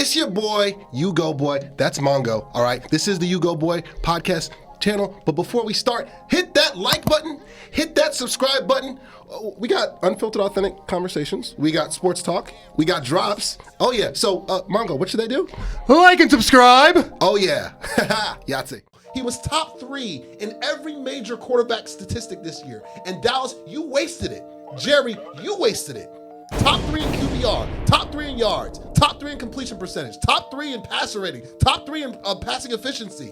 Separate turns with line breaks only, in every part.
It's your boy, U-Goboy. That's Mongo, all right? This is the U-Goboy podcast channel. But before we start, hit that like button, hit that subscribe button. We got unfiltered, authentic conversations. We got sports talk. We got drops. Oh, yeah. So, Mongo, what should they do?
Like and subscribe.
Oh, yeah. Yahtzee. He was top 3 in every major quarterback statistic this year. And Dallas, you wasted it. Jerry, you wasted it. Top 3 in QBR, top 3 in yards, top 3 in completion percentage, top 3 in passer rating, top 3 in passing efficiency.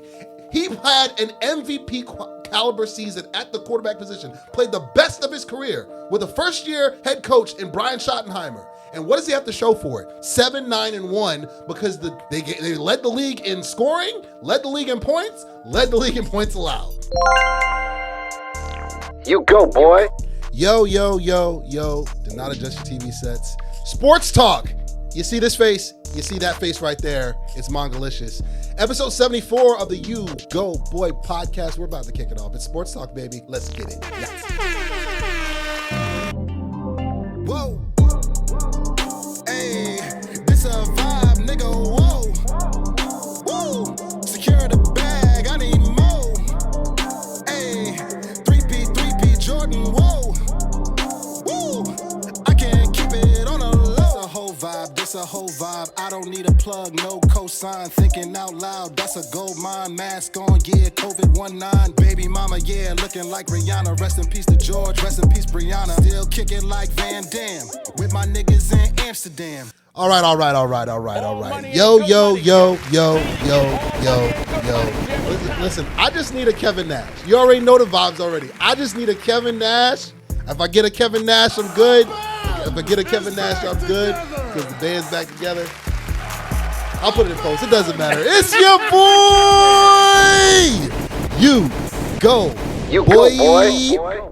He had an MVP caliber season at the quarterback position, played the best of his career with a first-year head coach in Brian Schottenheimer. And what does he have to show for it? 7-9-1 because they led the league in scoring, led the league in points, led the league in points allowed.
You go, boy.
Yo. Do not adjust your TV sets. Sports talk. You see this face? You see that face right there? It's Mongolicious. Episode 74 of the U-Go-Boy podcast. We're about to kick it off. It's sports talk, baby. Let's get it. Yes. Whoa. Hey, this a vibe, nigga. Whoa. Woo. Secure the bag. I need more. Hey, 3P, Jordan. Whoa. Woo. I can't keep it on a low. This a whole vibe. I don't need a plug, no cosign. Thinking out loud, that's a gold mine. Mask on, yeah, COVID-19. Baby mama, yeah, looking like Rihanna. Rest in peace to George, rest in peace Brianna. Still kicking like Van Damme with my niggas in Amsterdam. All right. Yo. Listen, I just need a Kevin Nash. You already know the vibes already. I just need a Kevin Nash. If I get a Kevin Nash, I'm good. If I get a Kevin Nash, I'm good. Because the band's back together. I'll put it in post. It doesn't matter. It's your boy! You go, boy.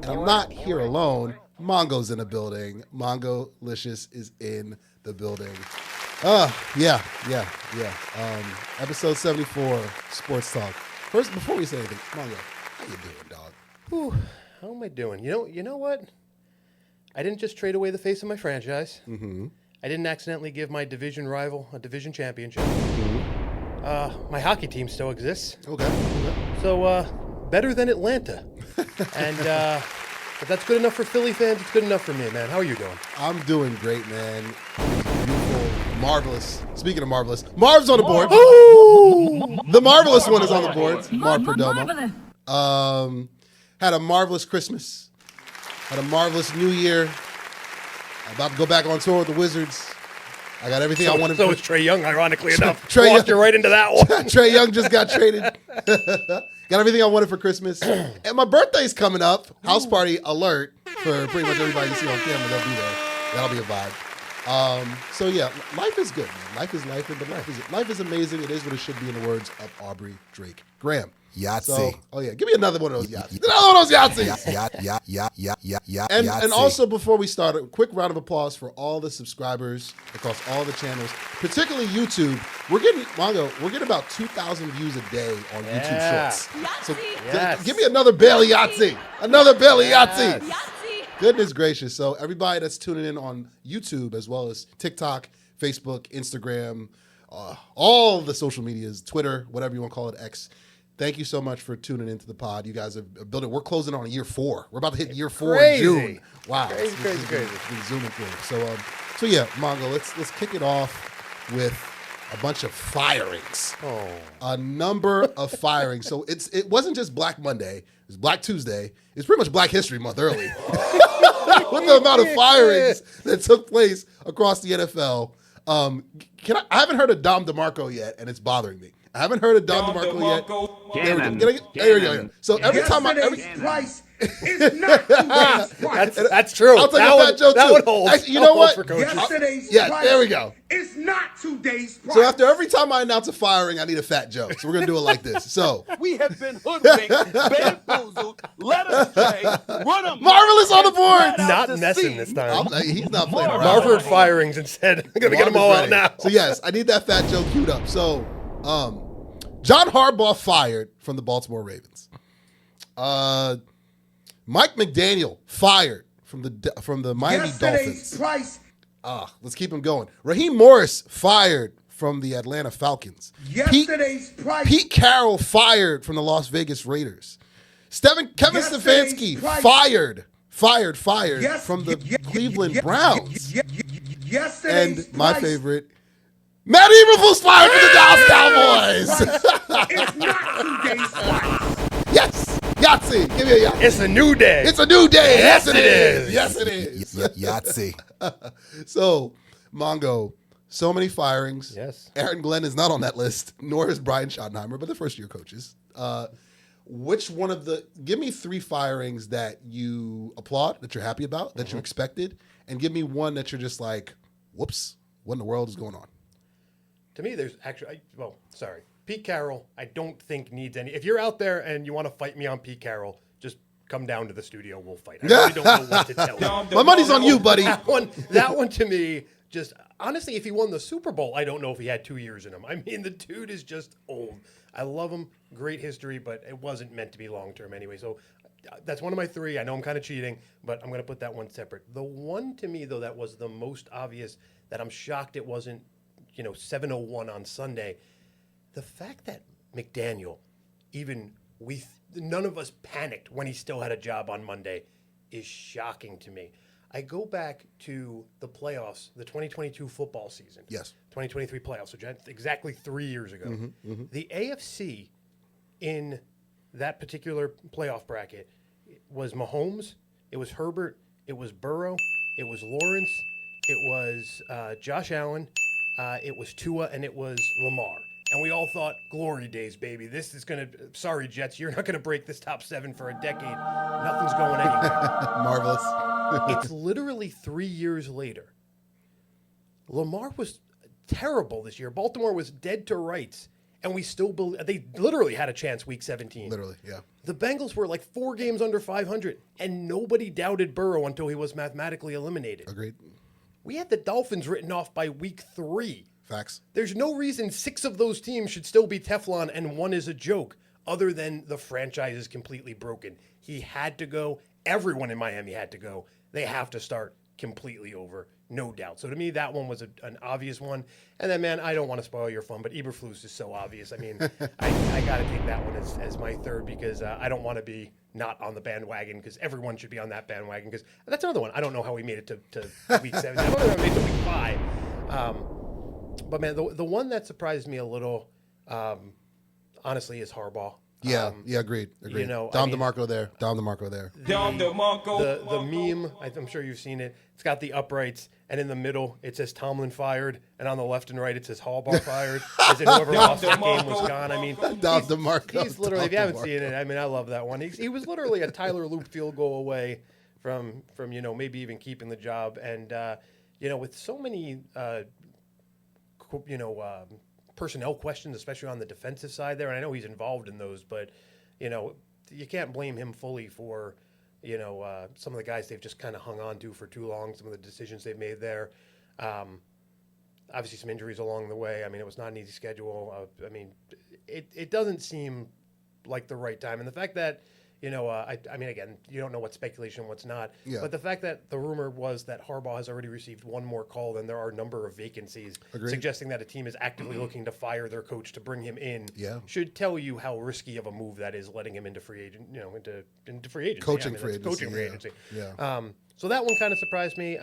And I'm not here alone. Mongo's in the building. Mongolicious is in the building. Yeah. Episode 74, Sports Talk. First, before we say anything, Mongo, how you doing, dog?
Whew, how am I doing? You know what? I didn't just trade away the face of my franchise. Mm-hmm. I didn't accidentally give my division rival a division championship. Mm-hmm. My hockey team still exists. Okay. So, better than Atlanta. And if that's good enough for Philly fans, it's good enough for me, man. How are you doing?
I'm doing great, man. Beautiful, marvelous. Speaking of marvelous, Marv's on the board.
Ooh!
The marvelous one is on the board. Marv Perdomo. Had a marvelous Christmas. Had a marvelous New Year. About to go back on tour with the Wizards. I got everything I wanted.
So is Trae Young, ironically enough.
Walked
you right into that one.
Trae Young just got traded. Got everything I wanted for Christmas. And my birthday's coming up. House party alert for pretty much everybody you see on camera. They'll be there. That'll be a vibe. So yeah, life is good, man. Life is life, but life is amazing. It is what it should be in the words of Aubrey Drake Graham.
Yahtzee.
So, oh yeah, give me another one of those Yahtzees. Another one of those Yahtzees. And also before we start, a quick round of applause for all the subscribers across all the channels, particularly YouTube. We're getting about 2,000 views a day on YouTube Shorts. So give me another Bailey Yahtzee. Another Bailey Yahtzee. Goodness gracious. So everybody that's tuning in on YouTube as well as TikTok, Facebook, Instagram, all the social medias, Twitter, whatever you want to call it, X. Thank you so much for tuning into the pod. You guys have built it. We're closing on year 4. We're about to hit year 4 in June. Wow.
Crazy.
It's been zooming through. So yeah, Mongo, let's kick it off with a bunch of firings.
Oh.
A number of firings. So it wasn't just Black Monday. It was Black Tuesday. It's pretty much Black History Month early. With the amount of firings that took place across the NFL. I haven't heard of Dom DeMarco yet, and it's bothering me. I haven't heard of Dom DeMarco yet. There we go. So every time
price is not today's price.
That's true.
I'll take a fat joke too.
Would hold.
Actually, you know what?
Yesterday's price
there we go.
It's not today's price.
So after every time I announce a firing, I need a fat joke. So we're gonna do it like this. So
we have been hoodwinked, bamboozled, led astray, run a
Marvelous on the board.
Not messing this time.
He's not playing around.
Marvin firings instead. I'm gonna get them all out now.
So yes, I need that fat joke queued up. So, John Harbaugh fired from the Baltimore Ravens. Mike McDaniel fired from the Miami Dolphins.
Price.
Let's keep him going. Raheem Morris fired from the Atlanta Falcons.
Yesterday's price.
Pete Carroll fired from the Las Vegas Raiders. Kevin
Yesterday's
Stefanski
price.
fired
Yes,
from the
y- y-
Cleveland
y-
Browns.
Yesterday's
And my
price.
favorite, Matt Eberflus fired from the Dallas Cowboys.
It's not 2 days price.
Yes, Yahtzee, give me a Yahtzee.
It's a new day.
It's a new day.
Yes, it is.
Yes, it is.
Yahtzee.
So, Mongo, so many firings.
Yes.
Aaron Glenn is not on that list, nor is Brian Schottenheimer, but the first-year coaches. Which one of give me 3 firings that you applaud, that you're happy about, that you expected, and give me one that you're just like, whoops, what in the world is going on?
To me, there's actually, Pete Carroll, I don't think needs any. If you're out there and you want to fight me on Pete Carroll, just come down to the studio. We'll fight. I really don't know what to tell you.
My money's on you, buddy.
That one to me, just honestly, if he won the Super Bowl, I don't know if he had 2 years in him. I mean, the dude is just old. I love him. Great history, but it wasn't meant to be long-term anyway. So that's one of my 3. I know I'm kind of cheating, but I'm going to put that one separate. The one to me, though, that was the most obvious that I'm shocked it wasn't, 7:01 on Sunday. The fact that McDaniel, none of us panicked when he still had a job on Monday is shocking to me. I go back to the playoffs, the 2022 football season.
Yes.
2023 playoffs, which exactly 3 years ago. The AFC in that particular playoff bracket was Mahomes, it was Herbert, it was Burrow, it was Lawrence, it was Josh Allen, it was Tua, and it was Lamar. And we all thought, glory days, baby. This is going to, sorry, Jets, you're not going to break this top 7 for a decade. Nothing's going anywhere.
Marvelous.
It's literally 3 years later. Lamar was terrible this year. Baltimore was dead to rights. And we still believe, they literally had a chance week 17.
Literally, yeah.
The Bengals were like 4 games under 500. And nobody doubted Burrow until he was mathematically eliminated.
Agreed.
We had the Dolphins written off by week 3.
Facts.
There's no reason 6 of those teams should still be Teflon and 1 is a joke, other than the franchise is completely broken. He had to go. Everyone in Miami had to go. They have to start completely over, no doubt. So to me, that one was an obvious one. And then, man, I don't want to spoil your fun, but Eberflus is so obvious. I mean, I got to take that one as my 3rd because I don't want to be not on the bandwagon because everyone should be on that bandwagon because that's another one. I don't know how we made it to week 7. I don't know how we made it to week 5. But, man, the one that surprised me a little, honestly, is Harbaugh.
Yeah, agreed. Dom DeMarco there.
The meme, I'm sure you've seen it. It's got the uprights, and in the middle, it says Tomlin fired, and on the left and right, it says Harbaugh fired, as in whoever lost that game was gone. I mean,
Dom DeMarco.
He's literally, if you haven't seen it, I mean, I love that one. He was literally a Tyler Loop field goal away from maybe even keeping the job. And, with so many, personnel questions, especially on the defensive side there. And I know he's involved in those, but, you can't blame him fully for, some of the guys they've just kind of hung on to for too long, some of the decisions they've made there. Obviously some injuries along the way. I mean, it was not an easy schedule. It doesn't seem like the right time. And the fact that, again, you don't know what's speculation and what's not.
Yeah.
But the fact that the rumor was that Harbaugh has already received 1 more call than there are a number of vacancies,
Agreed.
suggesting that a team is actively looking to fire their coach to bring him in,
Yeah.
should tell you how risky of a move that is, letting him into free agent, into free agency.
Coaching
that's
free agency,
Coaching free
yeah.
agency.
Yeah.
So that one kind of surprised me.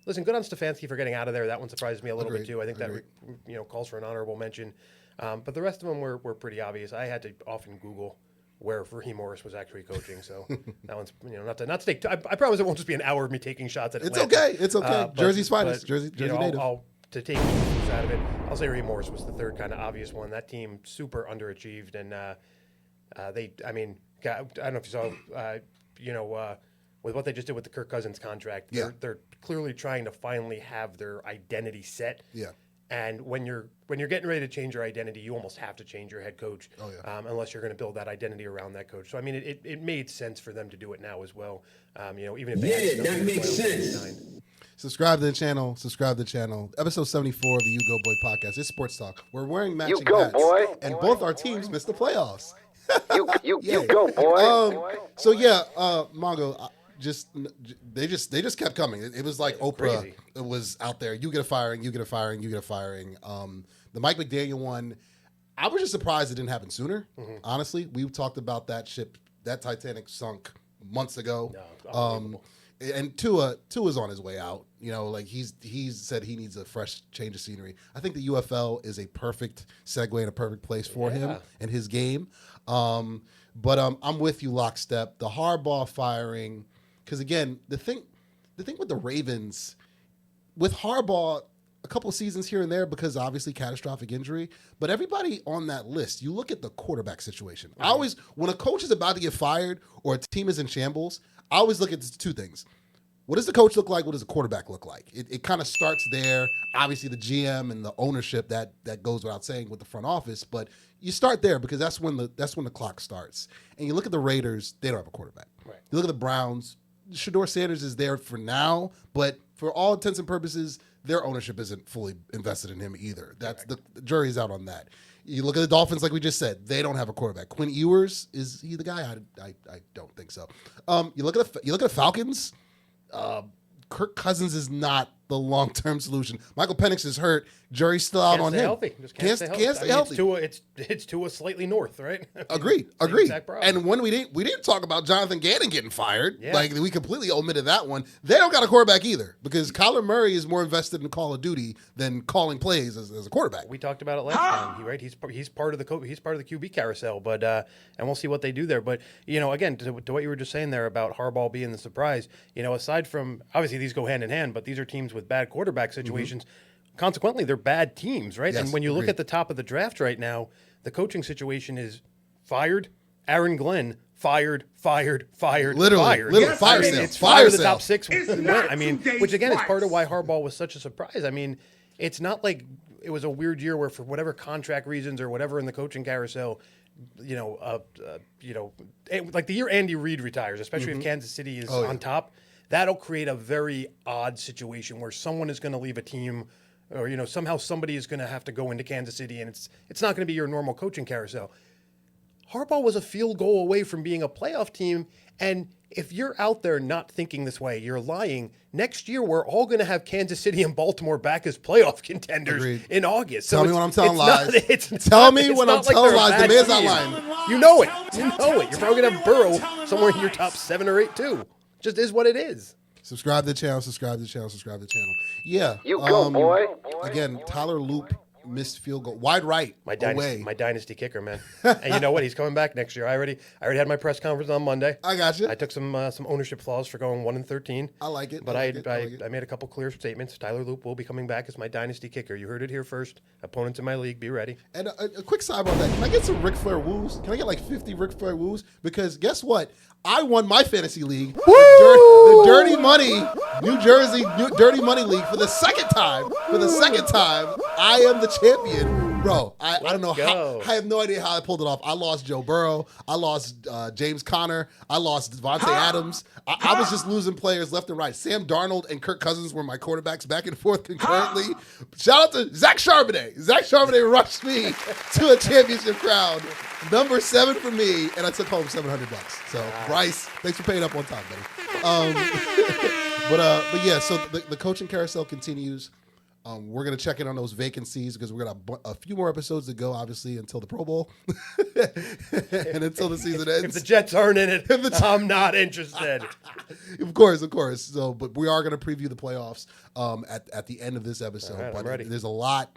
Listen, good on Stefanski for getting out of there. That one surprised me a little bit too. I think that calls for an honorable mention. But the rest of them were pretty obvious. I had to often Google where Raheem Morris was actually coaching. So that one's, not to take. I promise it won't just be an hour of me taking shots at Atlanta.
It's okay. Jersey's finest. Jersey native.
To take Eberflus out of it, I'll say Raheem Morris was the 3rd kind of obvious one. That team super underachieved, and I don't know if you saw, with what they just did with the Kirk Cousins contract, they're clearly trying to finally have their identity set.
Yeah.
And when you're getting ready to change your identity, you almost have to change your head coach, unless you're going to build that identity around that coach. So I mean, it made sense for them to do it now as well. Even if they
that makes sense.
Subscribe to the channel. Episode 74 of the U-Go-Boy podcast. It's sports talk. We're wearing matching hats,
boy.
and both our teams missed the playoffs.
You go, boy.
Mongo, they just kept coming. It was like Oprah.
Crazy.
It was out there. You get a firing. The Mike McDaniel one, I was just surprised it didn't happen sooner. Honestly, we talked about that ship, that Titanic sunk months ago. And Tua's on his way out. Like he's said he needs a fresh change of scenery. I think the UFL is a perfect segue and a perfect place for him and his game. But I'm with you, lockstep. The Harbaugh firing, because again, the thing with the Ravens, with Harbaugh, a couple of seasons here and there because obviously catastrophic injury, but everybody on that list, you look at the quarterback situation. I always, when a coach is about to get fired or a team is in shambles, I always look at two things. What does the coach look like? What does the quarterback look like? It kind of starts there. Obviously, the GM and the ownership that goes without saying with the front office, but you start there because that's when the clock starts. And you look at the Raiders; they don't have a quarterback. Right. You look at the Browns; Shedeur Sanders is there for now, but for all intents and purposes, their ownership isn't fully invested in him either. That's the jury's out on that. You look at the Dolphins, like we just said, they don't have a quarterback. Quinn Ewers, is he the guy? I don't think so. You look at the Falcons. Kirk Cousins is not the long-term solution. Michael Penix is hurt. Jury's still out on him.
Healthy. Just can't stay healthy. It's Tua slightly north, right?
Agreed. And when we didn't talk about Jonathan Gannon getting fired. Yeah. Like we completely omitted that one. They don't got a quarterback either because Kyler Murray is more invested in Call of Duty than calling plays as a quarterback.
We talked about it last time, right? He's part of the QB carousel, but and we'll see what they do there. But again, to what you were just saying there about Harbaugh being the surprise, aside from obviously these go hand in hand, but these are teams with bad quarterback situations. Consequently, they're bad teams, right?
Yes,
and when you look at the top of the draft right now, the coaching situation is fired, Aaron Glenn, fired.
Literally
Yes,
fire sale.
It's fire the
sale.
top six. Which again is part of why Harbaugh was such a surprise. I mean, it's not like it was a weird year where for whatever contract reasons or whatever in the coaching carousel, like the year Andy Reid retires, especially if Kansas City is on top, that'll create a very odd situation where someone is going to leave a team or, somehow somebody is going to have to go into Kansas City and it's not going to be your normal coaching carousel. Harbaugh was a field goal away from being a playoff team. And if you're out there not thinking this way, you're lying. Next year, we're all going to have Kansas City and Baltimore back as playoff contenders in August.
Tell me when I'm telling lies. Tell me when I'm telling lies. The man's not lying.
You know it. You're probably going to have Burrow somewhere in your top 7 or 8 too. Just is what it is.
Subscribe to the channel. Yeah.
You go, boy.
Again, Tyler Loop missed field goal. Wide right.
My dynasty kicker, man. And you know what? He's coming back next year. I already had my press conference on Monday.
I got you.
I took some ownership flaws for going 1-13.
I like it.
But I made a couple clear statements. Tyler Loop will be coming back as my dynasty kicker. You heard it here first. Opponents in my league, be ready.
And a quick side about that. Can I get some Ric Flair woos? Can I get like 50 Ric Flair woos? Because guess what? I won my fantasy league, the Dirty Money, New Jersey Dirty Money League for the second time. I am the champion. Bro, I don't know how. I have no idea how I pulled it off. I lost Joe Burrow. I lost James Conner. I lost Devontae Adams. I was just losing players left and right. Sam Darnold and Kirk Cousins were my quarterbacks back and forth concurrently. Shout out to Zach Charbonnet. Zach Charbonnet rushed me to a championship crown. Number 7 for me, and I took home $700. So, Bryce, thanks for paying up on time, buddy. But yeah, so the coaching carousel continues. We're going to check in on those vacancies because we're going to have a few more episodes to go, obviously, until the Pro Bowl and until the season ends.
If the Jets aren't in it, I'm not interested.
Of course. So, but we are going to preview the playoffs at the end of this episode.
Right,
but
I'm ready.
There's a lot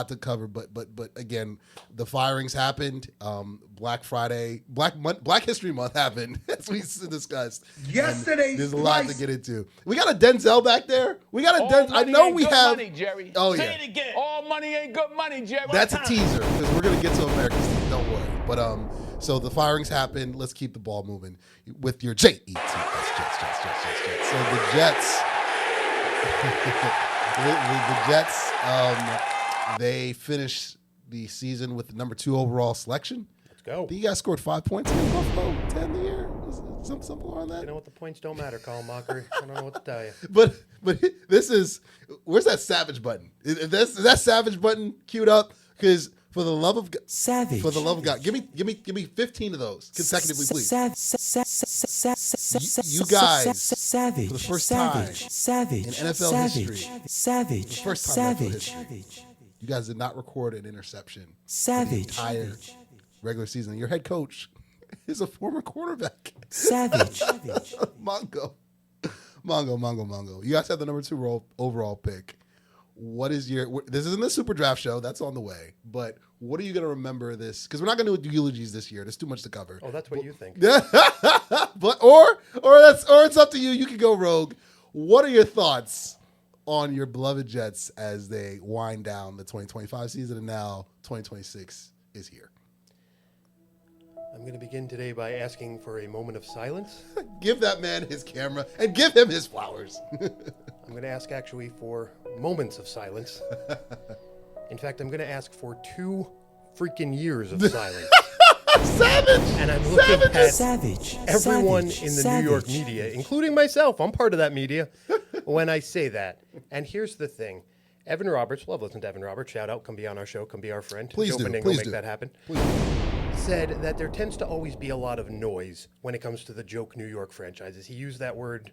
to cover. But again, the firings happened. Black Friday, Black History Month happened, as we discussed.
Yesterday,
there's a lot to get into. We got a Denzel back there. We got a Denzel. I know we have.
Money, Jerry.
Oh
Say
yeah.
it again. All money ain't good money, Jerry.
That's a teaser because we're gonna get to America's team. Don't worry. But so the firings happened. Let's keep the ball moving with your Jets. So the Jets. the Jets. They finished the season with the number 2 overall selection.
Let's go.
You guys scored 5 points against Buffalo, 10 in the year. Something on that.
You know what? The points don't matter, Colin Mockery. I don't know what to tell you.
But this is, where's that Savage button? Is that Savage button queued up? Because for the love of God,
Savage.
For the love of God, give me 15 of those consecutively, please. You guys,
Savage.
for the first time
Savage.
in NFL history,
Savage.
the first time in NFL history, You guys did not record an interception.
Savage.
The entire regular season. Your head coach is a former quarterback.
Savage.
Mongo. You guys have the number 2 overall pick. What is this isn't the super draft show. That's on the way. But what are you going to remember this? Because we're not going to do eulogies this year. There's too much to cover.
Oh, that's what you think.
But or it's up to you. You can go rogue. What are your thoughts on your beloved Jets as they wind down the 2025 season and now 2026 is here?
I'm going to begin today by asking for a moment of silence.
Give that man his camera and give him his flowers.
I'm going to ask actually for moments of silence. In fact, I'm going to ask for 2 freaking years of silence.
Savage!
And I'm looking at
Savage.
everyone in the New York media, including myself. I'm part of that media when I say that. And here's the thing. Evan Roberts, love listening to Evan Roberts. Shout out, come be on our show, come be our friend.
Please
Joe
do.
Benigno
Please
make
do.
that happen.
Please.
Said that there tends to always be a lot of noise when it comes to the joke New York franchises. He used that word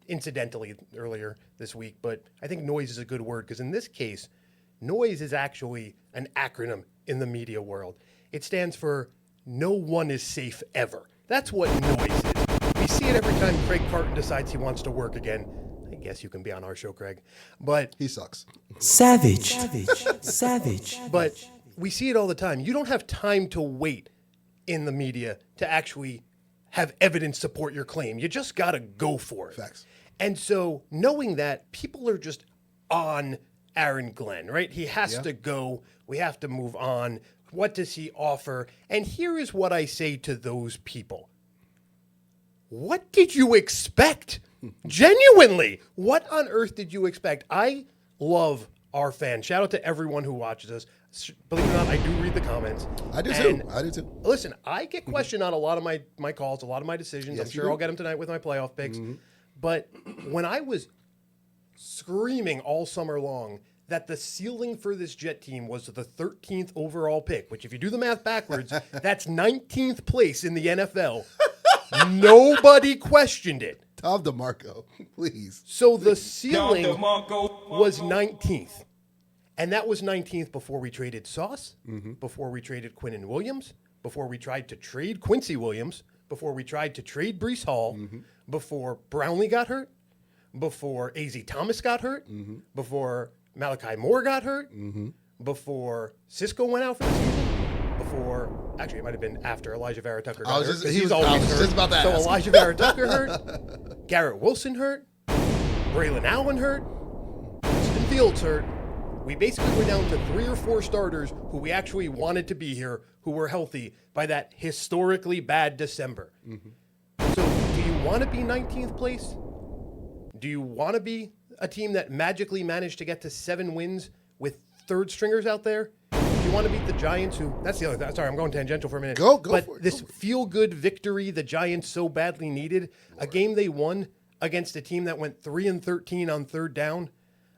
incidentally earlier this week, but I think noise is a good word because in this case, noise is actually an acronym in the media world. It stands for no one is safe ever. That's what noise is. We see it every time Craig Carton decides he wants to work again. I guess you can be on our show, Craig. But
He sucks.
Savage.
But we see it all the time. You don't have time to wait in the media to actually have evidence support your claim. You just got to go for it.
Facts.
And so knowing that, people are just on Aaron Glenn, right? He has to go. We have to move on. What does he offer? And here is what I say to those people. What did you expect? Genuinely, what on earth did you expect? I love our fans. Shout out to everyone who watches us. Believe it or not, I do read the comments.
I do
And
too.
Listen, I get questioned on a lot of my calls, a lot of my decisions.
Yes,
I'm
you
sure
do.
I'll get them tonight with my playoff picks. But when I was screaming all summer long that the ceiling for this Jet team was the 13th overall pick, which if you do the math backwards, that's 19th place in the NFL. Nobody questioned it.
Tom DeMarco, please.
So the ceiling was 19th. And that was 19th before we traded Sauce, before we traded Quinnen Williams, before we tried to trade Quincy Williams, before we tried to trade Breece Hall, before Brownlee got hurt, before A.Z. Thomas got hurt, before Malachi Moore got hurt, before Cisco went out for the season, before, actually it might have been after Elijah Vera Tucker got hurt. 'Cause he's always hurt.
just about to
So
ask.
Elijah Vera Tucker hurt, Garrett Wilson hurt, Braylon Allen hurt, Justin Fields hurt. We basically were down to 3 or 4 starters who we actually wanted to be here, who were healthy by that historically bad December. So do you want to be 19th place? Do you want to be a team that magically managed to get to 7 wins with third stringers out there? Do you want to beat the Giants who, that's the other thing. Sorry, I'm going tangential for a minute.
Go
but
for it.
This feel-good victory the Giants so badly needed, a game they won against a team that went 3-13 on third down,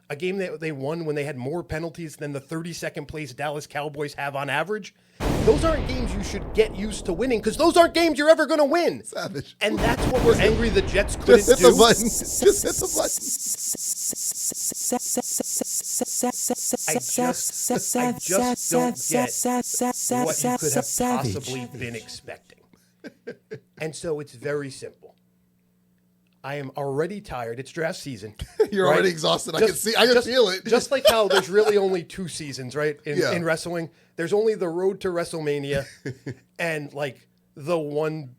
a game that they won when they had more penalties than the 32nd place Dallas Cowboys have on average. Those aren't games you should get used to winning because those aren't games you're ever going to win.
Savage.
And that's what we're angry the Jets couldn't
Just hit
do.
the button. Just hit the button.
I just don't get what you could have possibly been expecting. And so it's very simple. I am already tired. It's draft season.
You're
right?
already exhausted. I can feel it.
Just like how there's really only 2 seasons, right? In wrestling, there's only the road to WrestleMania and like the one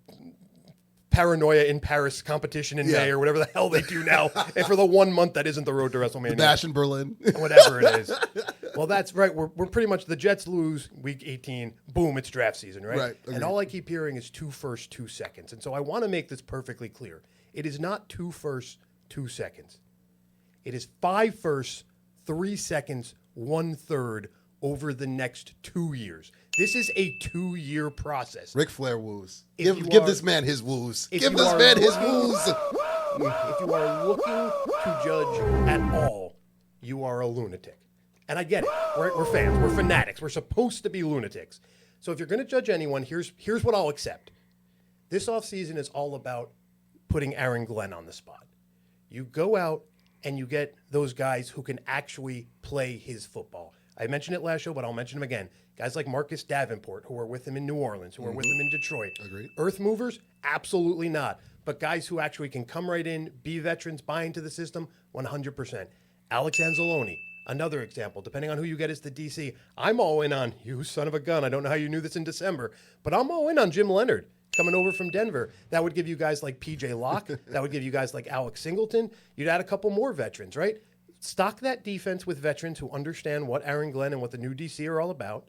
Paranoia in Paris competition in May or whatever the hell they do now. And for the 1 month that isn't the road to WrestleMania.
Bash in Berlin.
Whatever it is. Well, that's right. We're pretty much, the Jets lose week 18. Boom, it's draft season, right?
Right, agreed.
And all I keep hearing is 2 firsts, 2 seconds. And so I want to make this perfectly clear. It is not 2 firsts, 2 seconds. It is 5 firsts, 3 seconds, 1/3 over the next 2 years. This is a 2-year process.
Ric Flair woos.
If
Give
you are-
this man his woos.
if
Give
you
this
are
man his
looking-
woos.
If you are looking to judge at all, you are a lunatic. And I get it. We're fans. We're fanatics. We're supposed to be lunatics. So if you're going to judge anyone, here's what I'll accept. This offseason is all about putting Aaron Glenn on the spot. You go out and you get those guys who can actually play his football. I mentioned it last show, but I'll mention him again. Guys like Marcus Davenport, who are with him in New Orleans, who are with him in Detroit.
Agreed.
Earth movers? Absolutely not. But guys who actually can come right in, be veterans, buy into the system, 100%. Alex Anzalone, another example. Depending on who you get as the DC, I'm all in on, you son of a gun. I don't know how you knew this in December, but I'm all in on Jim Leonard coming over from Denver. That would give you guys like PJ Locke. That would give you guys like Alex Singleton. You'd add a couple more veterans, right? Stock that defense with veterans who understand what Aaron Glenn and what the new DC are all about.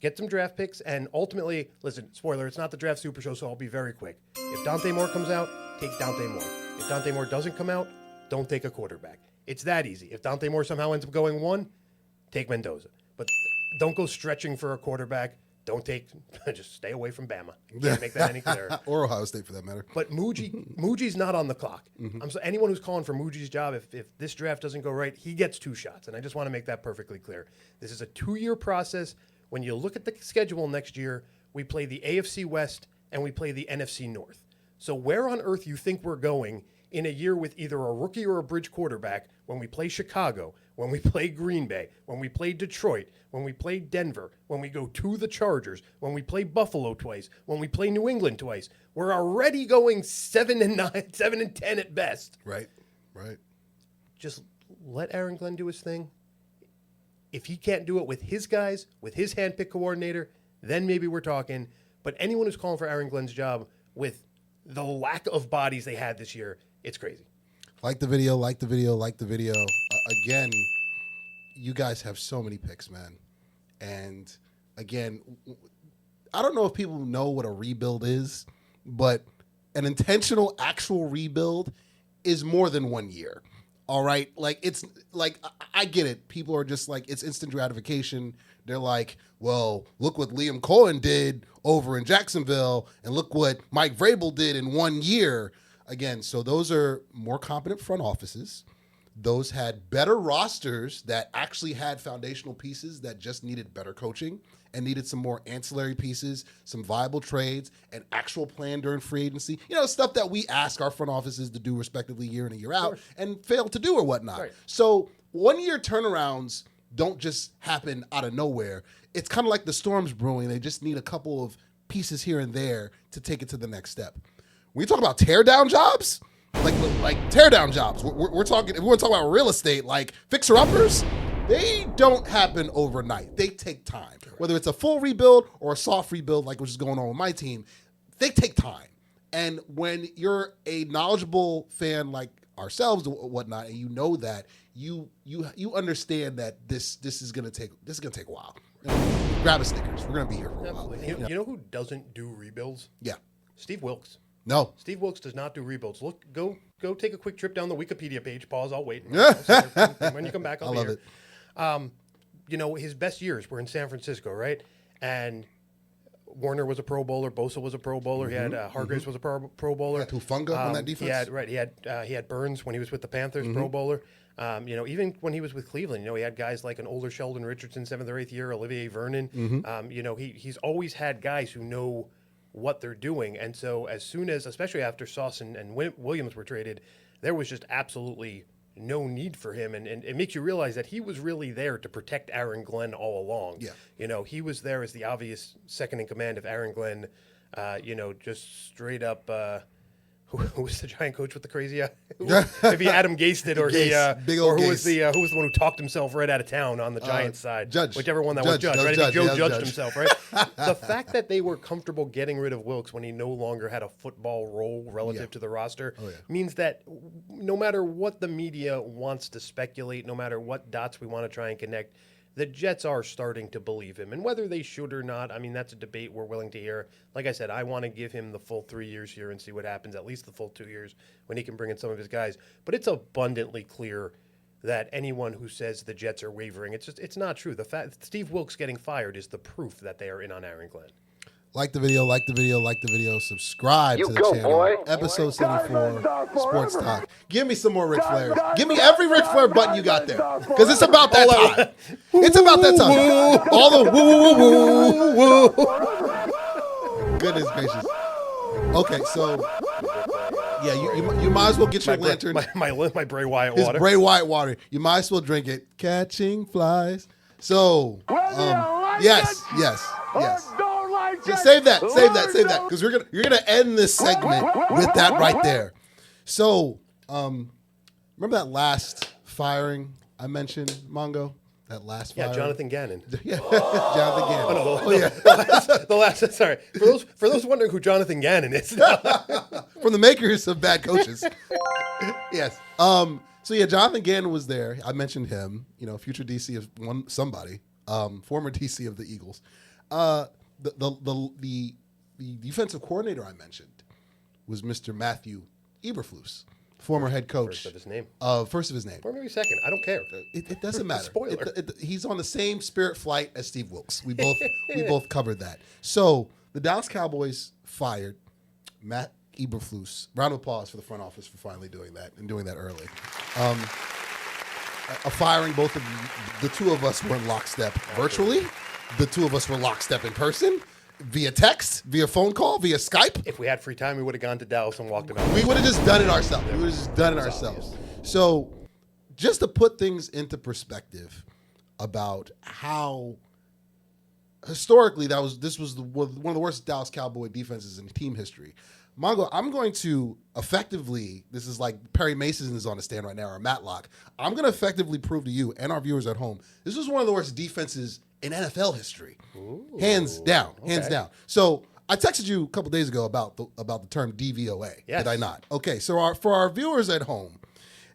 Get some draft picks, and ultimately, listen, spoiler, it's not the draft super show, so I'll be very quick. If Dante Moore comes out, take Dante Moore. If Dante Moore doesn't come out, don't take a quarterback. It's that easy. If Dante Moore somehow ends up going 1, take Mendoza. But don't go stretching for a quarterback. Don't take, just stay away from Bama. You can't make that any clearer.
Or Ohio State, for that matter.
But Muji's not on the clock. So anyone who's calling for Muji's job, if this draft doesn't go right, he gets 2 shots. And I just want to make that perfectly clear. This is a 2-year process. When you look at the schedule next year, we play the AFC West and we play the NFC North. So where on earth you think we're going in a year with either a rookie or a bridge quarterback when we play Chicago, when we play Green Bay, when we play Detroit, when we play Denver, when we go to the Chargers, when we play Buffalo twice, when we play New England twice? We're already going 7-9, 7-10 at best.
Right.
Just let Aaron Glenn do his thing. If he can't do it with his guys, with his handpicked coordinator, then maybe we're talking. But anyone who's calling for Aaron Glenn's job with the lack of bodies they had this year, it's crazy.
Like the video. Again, you guys have so many picks, man. And again, I don't know if people know what a rebuild is, but an intentional actual rebuild is more than 1 year. All right. Like, it's like, I get it. People are just like, it's instant gratification. They're like, well, look what Liam Cohen did over in Jacksonville, and look what Mike Vrabel did in 1 year. Again, so those are more competent front offices. Those had better rosters that actually had foundational pieces that just needed better coaching and needed some more ancillary pieces, some viable trades, an actual plan during free agency. You know, stuff that we ask our front offices to do respectively year in and year out and fail to do or whatnot.
Right.
So 1 year turnarounds don't just happen out of nowhere. It's kind of like the storms brewing. They just need a couple of pieces here and there to take it to the next step. When you talk about teardown jobs, like teardown jobs, we're talking, if we want to talk about real estate, like fixer-uppers, they don't happen overnight. They take time. Whether it's a full rebuild or a soft rebuild, like which is going on with my team, they take time. And when you're a knowledgeable fan like ourselves or whatnot, and you know that, you understand that this is gonna take a while. You know, grab a Snickers. We're gonna be here for a while.
You know who doesn't do rebuilds?
Yeah.
Steve Wilkes.
No.
Steve Wilkes does not do rebuilds. Look, go take a quick trip down the Wikipedia page. Pause. I'll wait. When you come back, I'll be here.
I love it.
You know, his best years were in San Francisco, right? And Warner was a Pro Bowler. Bosa was a Pro Bowler. He had Hargraves was a Pro Bowler.
Yeah, Tufunga on that defense.
He had Burns when he was with the Panthers, Pro Bowler. You know, even when he was with Cleveland, you know, he had guys like an older Sheldon Richardson, 7th or 8th year, Olivier Vernon. You know, he's always had guys who know what they're doing. And so as soon as, especially after Sauce and Williams were traded, there was just absolutely no need for him. And it makes you realize that he was really there to protect Aaron Glenn all along.
Yeah.
You know, he was there as the obvious second in command of Aaron Glenn, you know, just straight up, who was the Giant coach with the crazy eye? Maybe Adam Gase did, or
Big old
who was
Gase.
who was the one who talked himself right out of town on the Giants side?
Judge.
Whichever one that was Judge, right?
Judge,
Joe
yeah,
judged
Judge.
himself, right? The fact that they were comfortable getting rid of Wilkes when he no longer had a football role relative to the roster means that no matter what the media wants to speculate, no matter what dots we want to try and connect, the Jets are starting to believe him. And whether they should or not, I mean, that's a debate we're willing to hear. Like I said, I want to give him the full 3 years here and see what happens, at least the full 2 years when he can bring in some of his guys. But it's abundantly clear that anyone who says the Jets are wavering, it's not true. The fact Steve Wilkes getting fired is the proof that they are in on Aaron Glenn.
Like the video, subscribe to the channel.
Boy.
Episode 74, Sports Talk. Give me some more Ric Flairs. Give me every Ric Flair button you got there. Because it's about that time. It's about that time. All the woo, woo, woo, woo. Goodness gracious. Okay, so, yeah, you might as well get your lantern.
My Bray Wyatt
His
water.
Bray Wyatt water. You might as well drink it. Catching flies. So, yes. Just save that, because you're gonna end this segment with that right there. So, remember that last firing I mentioned, Mongo? That last firing?
Yeah, Jonathan Gannon.
Yeah, Jonathan Gannon.
Oh, no, the last. Sorry, for those wondering who Jonathan Gannon is,
from the makers of Bad Coaches. Yes. So yeah, Jonathan Gannon was there. I mentioned him. Future DC of somebody. Former DC of the Eagles. The defensive coordinator I mentioned was Mr. Matthew Eberflus, former head coach.
First of his name.
First of his name.
Or maybe second. I don't care.
It doesn't matter.
Spoiler.
He's on the same Spirit flight as Steve Wilkes. We both covered that. So the Dallas Cowboys fired Matt Eberflus. Round of applause for the front office for finally doing that and doing that early. A firing, both of the two of us were in lockstep virtually. The two of us were lockstep in person, via text, via phone call, via Skype.
If we had free time, we would have gone to Dallas and walked him out.
We would have just done it ourselves. So, just to put things into perspective about how historically this was one of the worst Dallas Cowboy defenses in team history. Mongo, I'm going to effectively, this is like Perry Mason is on the stand right now, or Matlock. I'm going to effectively prove to you and our viewers at home, this was one of the worst defenses in NFL history. Ooh, hands down. So I texted you a couple days ago about the term DVOA. Yes. Did I not? Okay, so for our viewers at home,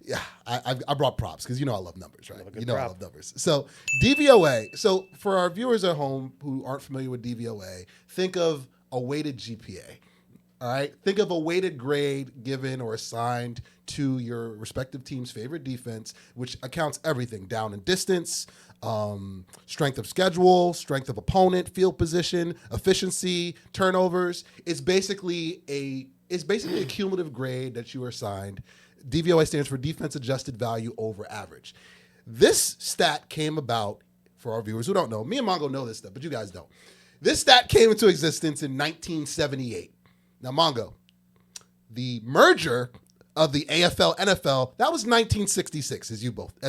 yeah, I brought props because I love numbers, right? I love numbers. So DVOA. So for our viewers at home who aren't familiar with DVOA, think of a weighted GPA. All right. Think of a weighted grade given or assigned to your respective team's favorite defense, which accounts everything: down and distance, strength of schedule, strength of opponent, field position, efficiency, turnovers. It's basically a cumulative grade that you are assigned. DVOA stands for defense adjusted value over average. This stat came about, for our viewers who don't know, me and Mongo know this stuff, but you guys don't. This stat came into existence in 1978. Now, Mongo, the merger of the AFL NFL, that was 1966, as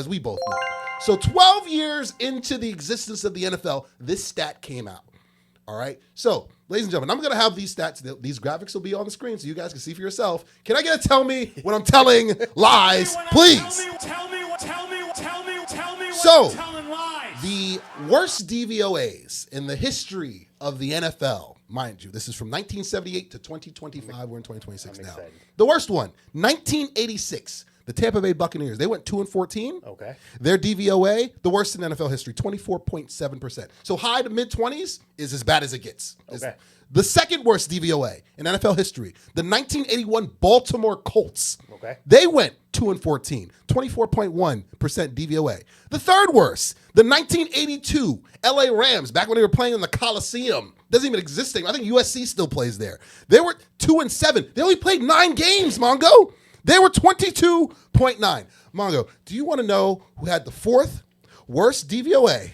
we both know. So 12 years into the existence of the NFL, this stat came out. All right. So, ladies and gentlemen, I'm going to have these stats. These graphics will be on the screen so you guys can see for yourself. Can I get a tell me when I'm telling lies, please?
Tell me
So,
when I'm telling lies.
The worst DVOAs in the history of the NFL, mind you, this is from 1978 to 2025. We're in 2026 now.
Excited.
The worst one, 1986. The Tampa Bay Buccaneers, they went 2-14.
Okay.
Their DVOA, the worst in NFL history, 24.7%. So high to mid-20s is as bad as it gets.
Okay.
The second worst DVOA in NFL history, the 1981 Baltimore Colts.
Okay.
They went 2-14, 24.1% DVOA. The third worst, the 1982 LA Rams, back when they were playing in the Coliseum. Doesn't even exist anymore. I think USC still plays there. They were 2-7. They only played 9 games, Mongo. They were 22.9. Mongo, do you want to know who had the fourth worst DVOA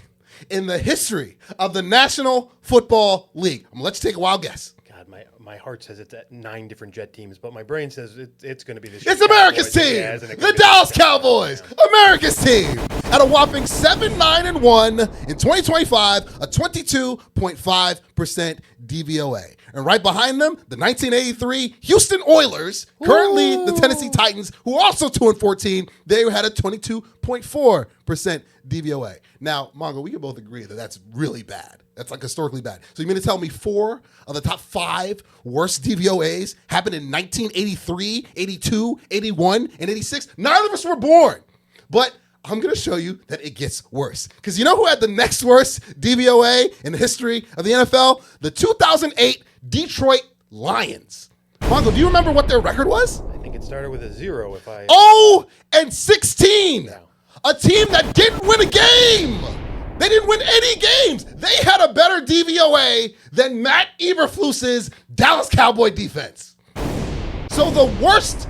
in the history of the National Football League? I'm going to let you take a wild guess.
God, my heart says it's at 9 different Jet teams, but my brain says it's going to be this.
It's America's team.
Yeah,
the Dallas Cowboys. America's team. At a whopping 7-9-1 in 2025, a 22.5% DVOA. And right behind them, the 1983 Houston Oilers, currently the Tennessee Titans, who are also 2-14. They had a 22.4% DVOA. Now, Mongo, we can both agree that that's really bad. That's like historically bad. So you mean to tell me 4 of the top 5 worst DVOAs happened in 1983, 82, 81, and 86? None of us were born. But I'm going to show you that it gets worse. Because you know who had the next worst DVOA in the history of the NFL? The 2008 Detroit Lions. Mongo, do you remember what their record was?
I think it started with a 0 if I...
0-16.
No.
A team that didn't win a game. They didn't win any games. They had a better DVOA than Matt Eberflus's Dallas Cowboy defense. So the worst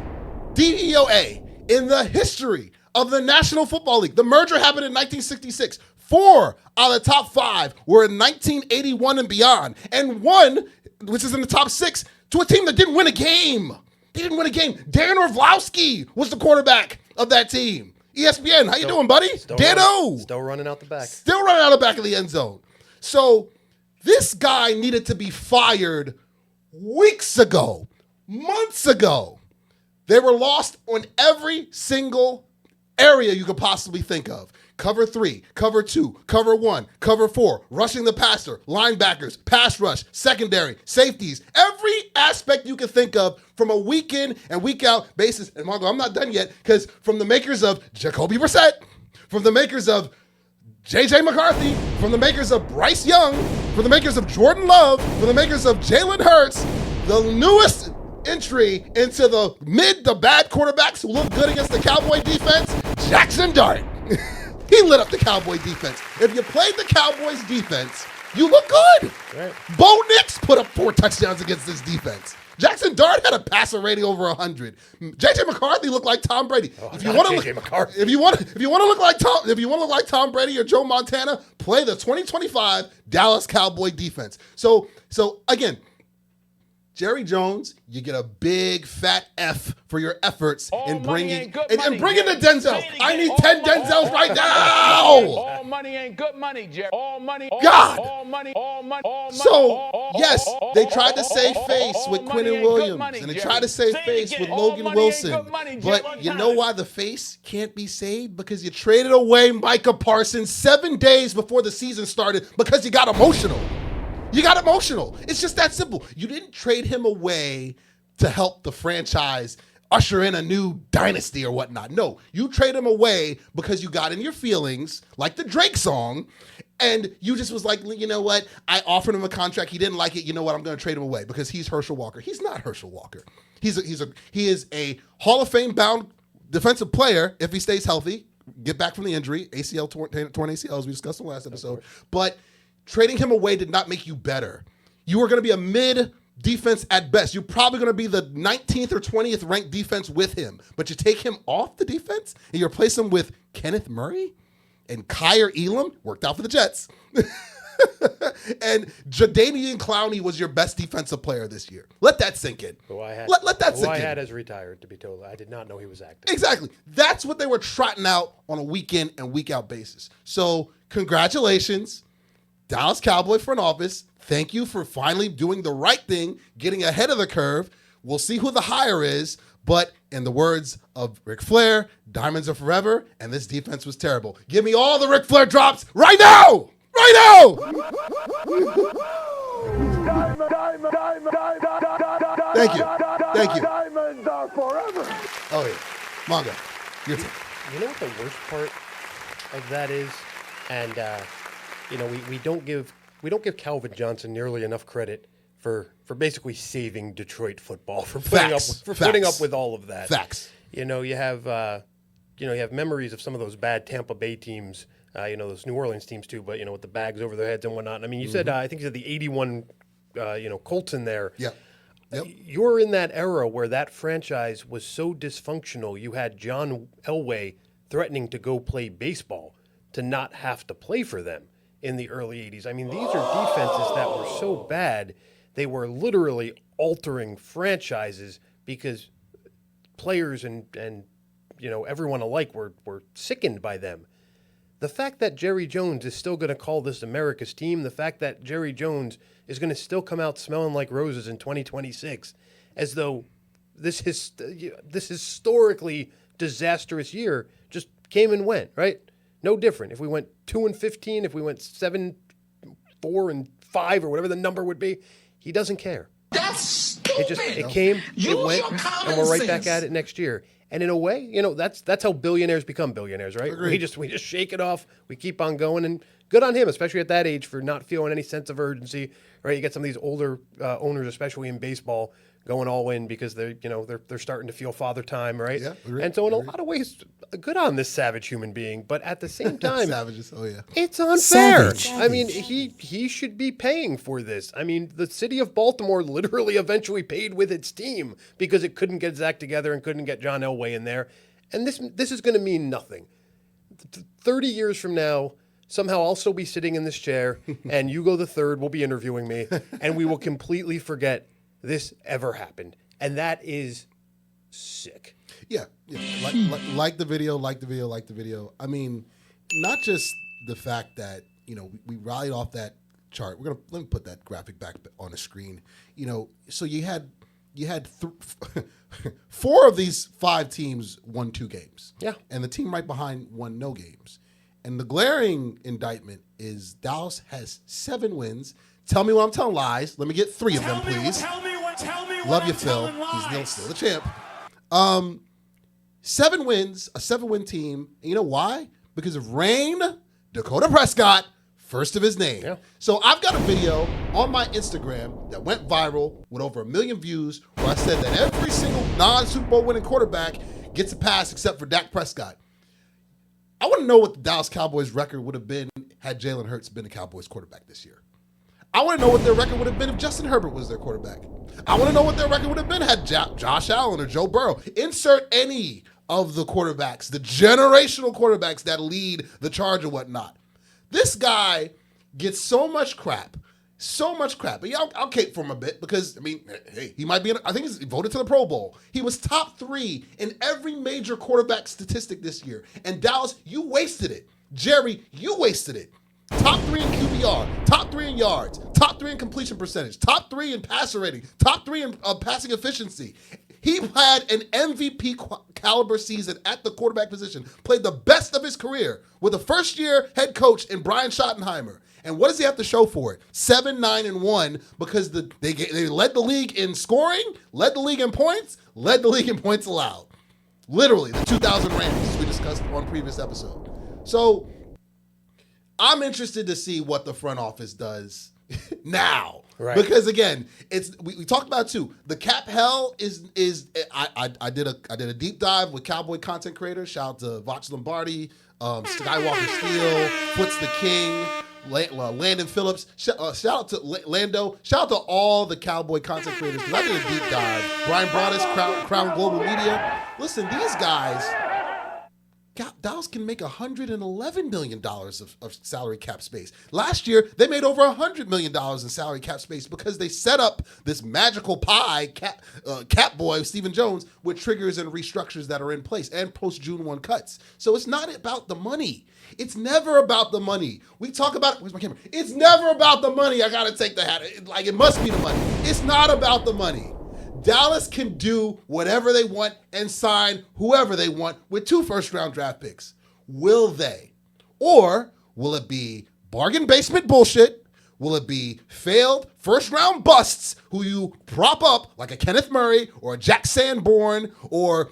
DVOA in the history of the National Football League. The merger happened in 1966. 4 out of the top 5 were in 1981 and beyond. And 1, which is in the top 6, to a team that didn't win a game. They didn't win a game. Darren Orlovsky was the quarterback of that team. ESPN, how you doing, buddy? Dano.
Still running out the back.
Still running out the back of the end zone. So this guy needed to be fired weeks ago, months ago. They were lost on every single area you could possibly think of. Cover 3, cover 2, cover 1, cover 4, rushing the passer, linebackers, pass rush, secondary, safeties, every aspect you can think of from a week in and week out basis. And Margo, I'm not done yet, because from the makers of Jacoby Brissett, from the makers of J.J. McCarthy, from the makers of Bryce Young, from the makers of Jordan Love, from the makers of Jalen Hurts, the newest entry into the mid to bad quarterbacks who look good against the Cowboy defense, Jackson Dart. He lit up the Cowboy defense. If you played the Cowboys defense, you look good. Right. Bo Nix put up 4 touchdowns against this defense. Jackson Dart had a passer rating over 100. J.J. McCarthy looked like Tom Brady. If you want to look like Tom Brady or Joe Montana, play the 2025 Dallas Cowboy defense. So again, Jerry Jones, you get a big fat F for your efforts in bringing the Denzel. I need 10 Denzels right now.
All money ain't good money, Jerry. All money.
God.
All money.
So, yes, they tried to save face with Quinnen Williams, and they tried to save face with Logan Wilson. But you know why the face can't be saved? Because you traded away Micah Parsons 7 days before the season started because you got emotional. It's just that simple. You didn't trade him away to help the franchise usher in a new dynasty or whatnot. No, you trade him away because you got in your feelings, like the Drake song, and you just was like, you know what? I offered him a contract. He didn't like it. You know what? I'm going to trade him away because he's Herschel Walker. He's not Herschel Walker. He is a Hall of Fame bound defensive player if he stays healthy, get back from the injury, torn ACL, as we discussed in the last episode. But trading him away did not make you better. You were going to be a mid defense at best. You're probably going to be the 19th or 20th ranked defense with him. But you take him off the defense and you replace him with Kenneth Murray and Kyer Elam, worked out for the Jets. And Jadeveon Clowney was your best defensive player this year. Let that sink in. Let that sink in.
I had as retired, to be told. I did not know he was active.
Exactly. That's what they were trotting out on a week in and week out basis. So congratulations, Dallas Cowboy front office. Thank you for finally doing the right thing, getting ahead of the curve. We'll see who the hire is, but in the words of Ric Flair, diamonds are forever, and this defense was terrible. Give me all the Ric Flair drops right now! Right now! Thank you.
Diamonds are forever.
Oh, yeah. Manga, your turn.
You know what the worst part of that is? And, we don't give Calvin Johnson nearly enough credit for basically saving Detroit football, for putting up with all of that.
Facts.
You have memories of some of those bad Tampa Bay teams, those New Orleans teams too, but with the bags over their heads and whatnot. I mean, you said I think you said the 81 Colts in there.
Yeah. Yep.
You're in that era where that franchise was so dysfunctional. You had John Elway threatening to go play baseball to not have to play for them in the early 80s. I mean, these are defenses that were so bad, they were literally altering franchises because players and everyone alike were sickened by them. The fact that Jerry Jones is still going to call this America's team, the fact that Jerry Jones is going to still come out smelling like roses in 2026, as though this historically disastrous year just came and went, right? No different. If we went 2-15, if we went 7-4-5, or whatever the number would be, he doesn't care.
That's stupid.
It came, it went, and we're right back at it next year. And in a way, that's how billionaires become billionaires, right?
Agreed.
We just shake it off. We keep on going, and good on him, especially at that age, for not feeling any sense of urgency. Right? You get some of these older owners, especially in baseball, going all in because they're starting to feel father time, right?
Yeah, agreed.
And so in a lot of ways, good on this savage human being. But at the same time,
Savages, oh yeah,
it's unfair.
Savage.
I mean, he should be paying for this. I mean, the city of Baltimore literally eventually paid with its team because it couldn't get Zach together and couldn't get John Elway in there. And this is going to mean nothing. 30 years from now, somehow I'll still be sitting in this chair, and Hugo the Third will be interviewing me, and we will completely forget this ever happened. And that is sick.
Yeah. Like the video. I mean, not just the fact that, we rallied off that chart. Let me put that graphic back on the screen. So you had 4 of these 5 teams won 2 games.
Yeah.
And the team right behind won no games. And the glaring indictment is Dallas has 7 wins. Tell me when I'm telling lies. Let me get 3 of them, please.
Tell me
Love you, Phil. He's still the champ. 7 wins, a 7-win team. And you know why? Because of Rain Dakota Prescott, first of his name.
Yeah.
So I've got a video on my Instagram that went viral with over 1 million views where I said that every single non-Super Bowl winning quarterback gets a pass except for Dak Prescott. I want to know what the Dallas Cowboys record would have been had Jalen Hurts been the Cowboys quarterback this year. I want to know what their record would have been if Justin Herbert was their quarterback. I want to know what their record would have been had Josh Allen or Joe Burrow. Insert any of the quarterbacks, the generational quarterbacks that lead the charge or whatnot. This guy gets so much crap. But yeah, I'll cape for him a bit because, hey, he might be, I think he's voted to the Pro Bowl. He was top 3 in every major quarterback statistic this year. And Dallas, you wasted it. Jerry, you wasted it. Top 3 in QBR, top 3 in yards, top 3 in completion percentage, top 3 in passer rating, top 3 in passing efficiency. He had an MVP caliber season at the quarterback position, played the best of his career with a first-year head coach in Brian Schottenheimer. And what does he have to show for it? 7-9-1 because they led the league in scoring, led the league in points, led the league in points allowed. Literally, the 2000 Rams, as we discussed on a previous episode. So I'm interested to see what the front office does now.
Right.
Because again, we talked about it too. The cap hell is I did a deep dive with Cowboy content creators. Shout out to Vox Lombardi, Skywalker Steel, Foots the King, Landon Phillips. Shout out to Lando. Shout out to all the Cowboy content creators because I did a deep dive. Brian Broaddus, Crown Global Media. Listen, these guys, Dallas can make $111 million of salary cap space. Last year, they made over $100 million in salary cap space because they set up this magical pie, cap boy, Stephen Jones, with triggers and restructures that are in place and post-June 1 cuts. So it's not about the money. It's never about the money. We talk about, where's my camera? It's never about the money. I got to take the hat. It must be the money. It's not about the money. Dallas can do whatever they want and sign whoever they want with 2 first-round draft picks. Will they? Or will it be bargain basement bullshit? Will it be failed first-round busts who you prop up like a Kenneth Murray or a Jack Sanborn or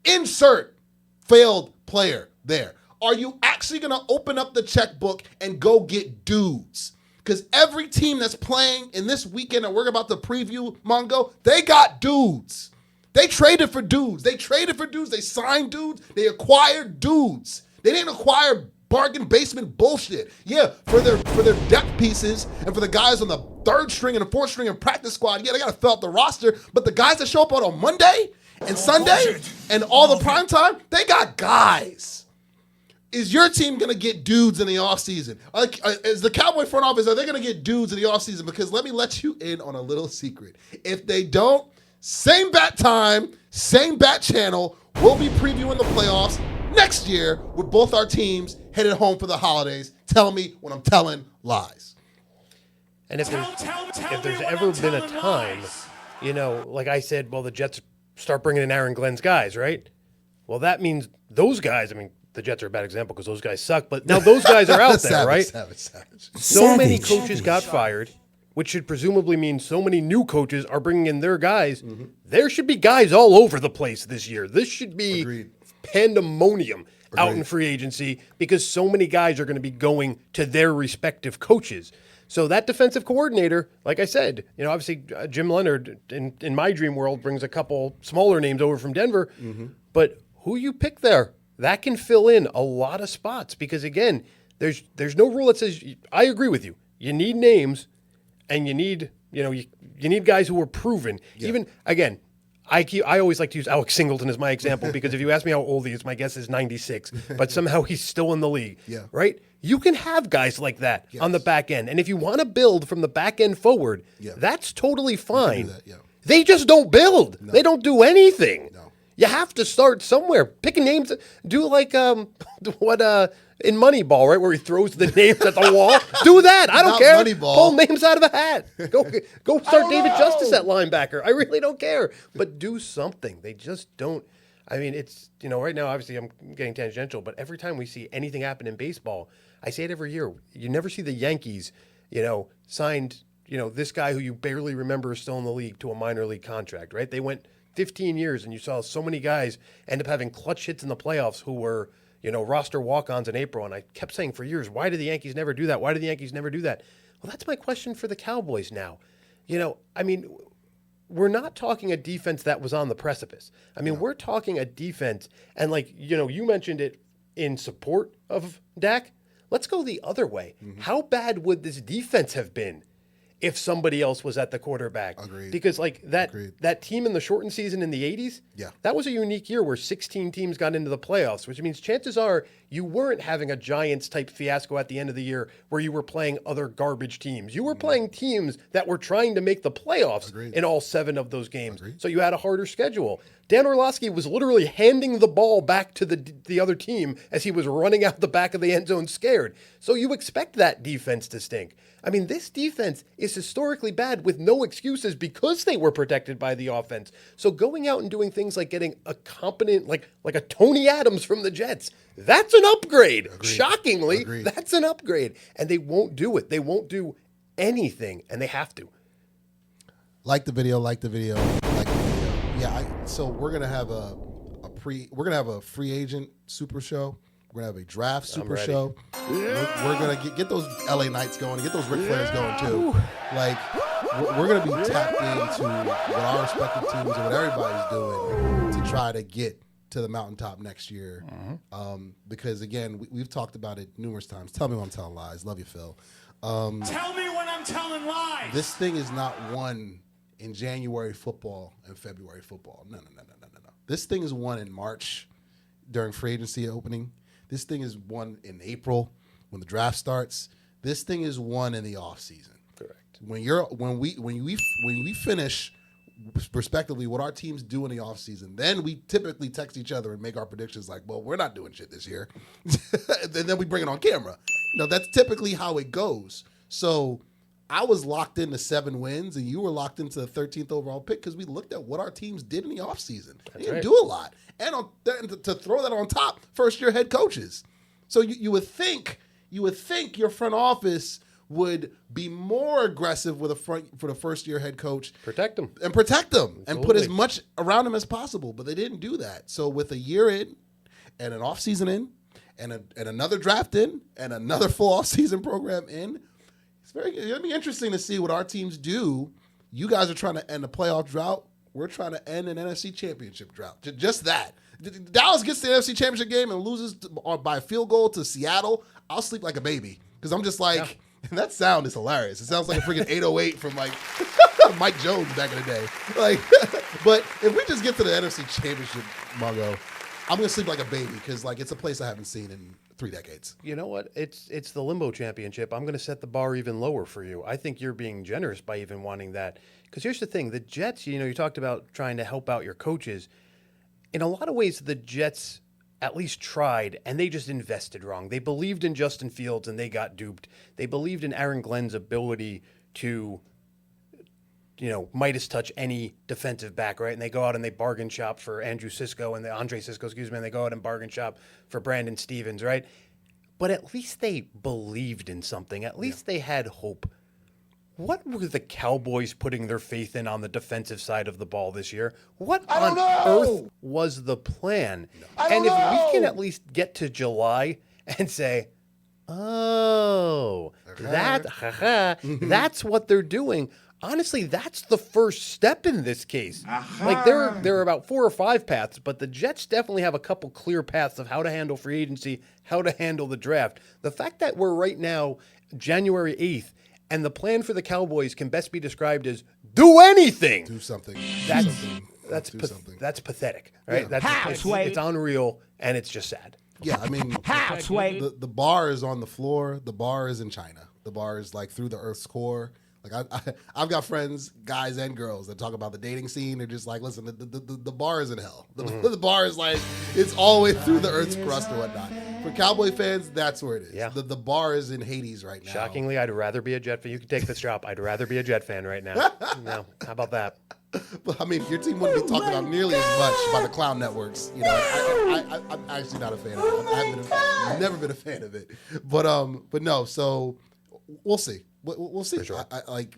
insert failed player there? Are you actually going to open up the checkbook and go get dudes? Because every team that's playing in this weekend that we're about to preview, Mongo, they got dudes. They traded for dudes. They signed dudes. They acquired dudes. They didn't acquire bargain basement bullshit. Yeah, for their depth pieces and for the guys on the 3rd string and the 4th string and practice squad, yeah, they got to fill out the roster. But the guys that show up on Monday and Sunday and all the prime time, they got guys. Is your team going to get dudes in the offseason? Is the Cowboy front office, are they going to get dudes in the offseason? Because let me let you in on a little secret. If they don't, same bat time, same bat channel, we'll be previewing the playoffs next year with both our teams headed home for the holidays. Tell me when I'm telling lies.
And if there's ever been a time, like I said, well, the Jets start bringing in Aaron Glenn's guys, right? Well, that means those guys, the Jets are a bad example because those guys suck, but now those guys are out there, right?
Savage.
So many coaches got fired, which should presumably mean so many new coaches are bringing in their guys. Mm-hmm. There should be guys all over the place this year. This should be pandemonium out in free agency because so many guys are going to be going to their respective coaches. So that defensive coordinator, like I said, obviously Jim Leonard in my dream world brings a couple smaller names over from Denver, but who you pick there? That can fill in a lot of spots because, again, there's no rule that says I agree with you. You need names, and you need you need guys who are proven. Yeah. Even again, I always like to use Alex Singleton as my example because if you ask me how old he is, my guess is 96. But somehow he's still in the league. Yeah. Right? You can have guys like that on the back end, and if you want to build from the back end forward, that's totally fine. They just don't build. No. They don't do anything. No. You have to start somewhere. Picking names. Do like what in Moneyball, right, where he throws the names at the wall. Do that. I don't
Not
care.
Moneyball.
Pull names out of a hat. Go start David Justice at linebacker. I really don't care. But do something. They just don't. I mean, it's, right now, obviously I'm getting tangential, but every time we see anything happen in baseball, I say it every year. You never see the Yankees, signed, this guy who you barely remember is still in the league to a minor league contract, right? They went 15 years and you saw so many guys end up having clutch hits in the playoffs who were, roster walk-ons in April. And I kept saying for years, why do the Yankees never do that? Why do the Yankees never do that? Well, that's my question for the Cowboys now. We're not talking a defense that was on the precipice. We're talking a defense, and you mentioned it in support of Dak. Let's go the other way. Mm-hmm. How bad would this defense have been if somebody else was at the quarterback?
Agreed.
Because that team in the shortened season in the 80s, that was a unique year where 16 teams got into the playoffs, which means chances are you weren't having a Giants-type fiasco at the end of the year where you were playing other garbage teams. You were playing teams that were trying to make the playoffs in all 7 of those games. So you had a harder schedule. Dan Orlovsky was literally handing the ball back to the other team as he was running out the back of the end zone scared. So you expect that defense to stink. This defense is historically bad with no excuses because they were protected by the offense. So going out and doing things like getting a competent, like a Tony Adams from the Jets, that's an upgrade. Agreed. Shockingly,
Agreed.
That's an upgrade. And they won't do it. They won't do anything, and they have to.
Like the video. Yeah, so we're gonna have a free agent super show. We're gonna have a draft super show. We're gonna get those LA Knights going and get those Ric Flairs going too. We're gonna be tapped into what our respective teams and what everybody's doing to try to get to the mountaintop next year. Mm-hmm. Because again, we've talked about it numerous times. Tell me when I'm telling lies. Love you, Phil.
Tell me when I'm telling lies.
This thing is not won in January football and February football. No. This thing is won in March during free agency opening. This thing is won in April when the draft starts. This thing is won in the offseason.
Correct.
When we finish respectively what our teams do in the offseason, then we typically text each other and make our predictions like, well, we're not doing shit this year. And then we bring it on camera. That's typically how it goes. So I was locked into 7 wins, and you were locked into the 13th overall pick because we looked at what our teams did in the offseason. They didn't do a lot. And to throw that on top, first-year head coaches. So you would think your front office would be more aggressive for the first-year head coach.
Protect them.
And put as much around them as possible. But they didn't do that. So with a year in and an offseason in and another draft in and another full offseason program in, it'll be interesting to see what our teams do. You guys are trying to end a playoff drought. We're trying to end an NFC championship drought. Just that. Dallas gets to the NFC championship game and loses by a field goal to Seattle. I'll sleep like a baby because I'm just like, that sound is hilarious. It sounds like a freaking 808 from like Mike Jones back in the day. But if we just get to the NFC championship, Mongo, I'm gonna sleep like a baby because it's a place I haven't seen in 3 decades.
You know what? It's the limbo championship. I'm going to set the bar even lower for you. I think you're being generous by even wanting that. Because here's the thing. The Jets, you talked about trying to help out your coaches. In a lot of ways, the Jets at least tried, and they just invested wrong. They believed in Justin Fields, and they got duped. They believed in Aaron Glenn's ability to Midas touch any defensive back, right? And they go out and they bargain shop for Andre Sisco, and they go out and bargain shop for Brandon Stevens, right? But at least they believed in something. At least they had hope. What were the Cowboys putting their faith in on the defensive side of the ball this year? What on earth was the plan? If we can at least get to July and say, that's what they're doing. Honestly, that's the first step in this case. There are about 4 or 5 paths, but the Jets definitely have a couple clear paths of how to handle free agency, how to handle the draft. The fact that we're right now January 8th and the plan for the Cowboys can best be described as do anything.
Do something.
That's pathetic, right?
Yeah.
It's unreal, and it's just sad.
Yeah, the bar is on the floor. The bar is in China. The bar is through the Earth's core. Like I've got friends, guys and girls, that talk about the dating scene. They're just like, listen, the bar is in hell. The bar is like, it's all the way through the earth's crust or whatnot. For Cowboy fans, that's where it is.
Yeah.
The bar is in Hades right now.
Shockingly, I'd rather be a Jet fan. You can take this drop. I'd rather be a Jet fan right now. No, how about that?
But I mean, your team wouldn't be talking about nearly as much by the clown networks. You know, I'm actually not a fan of it. I've never been a fan of it. But no. So we'll see. We'll see.
For sure.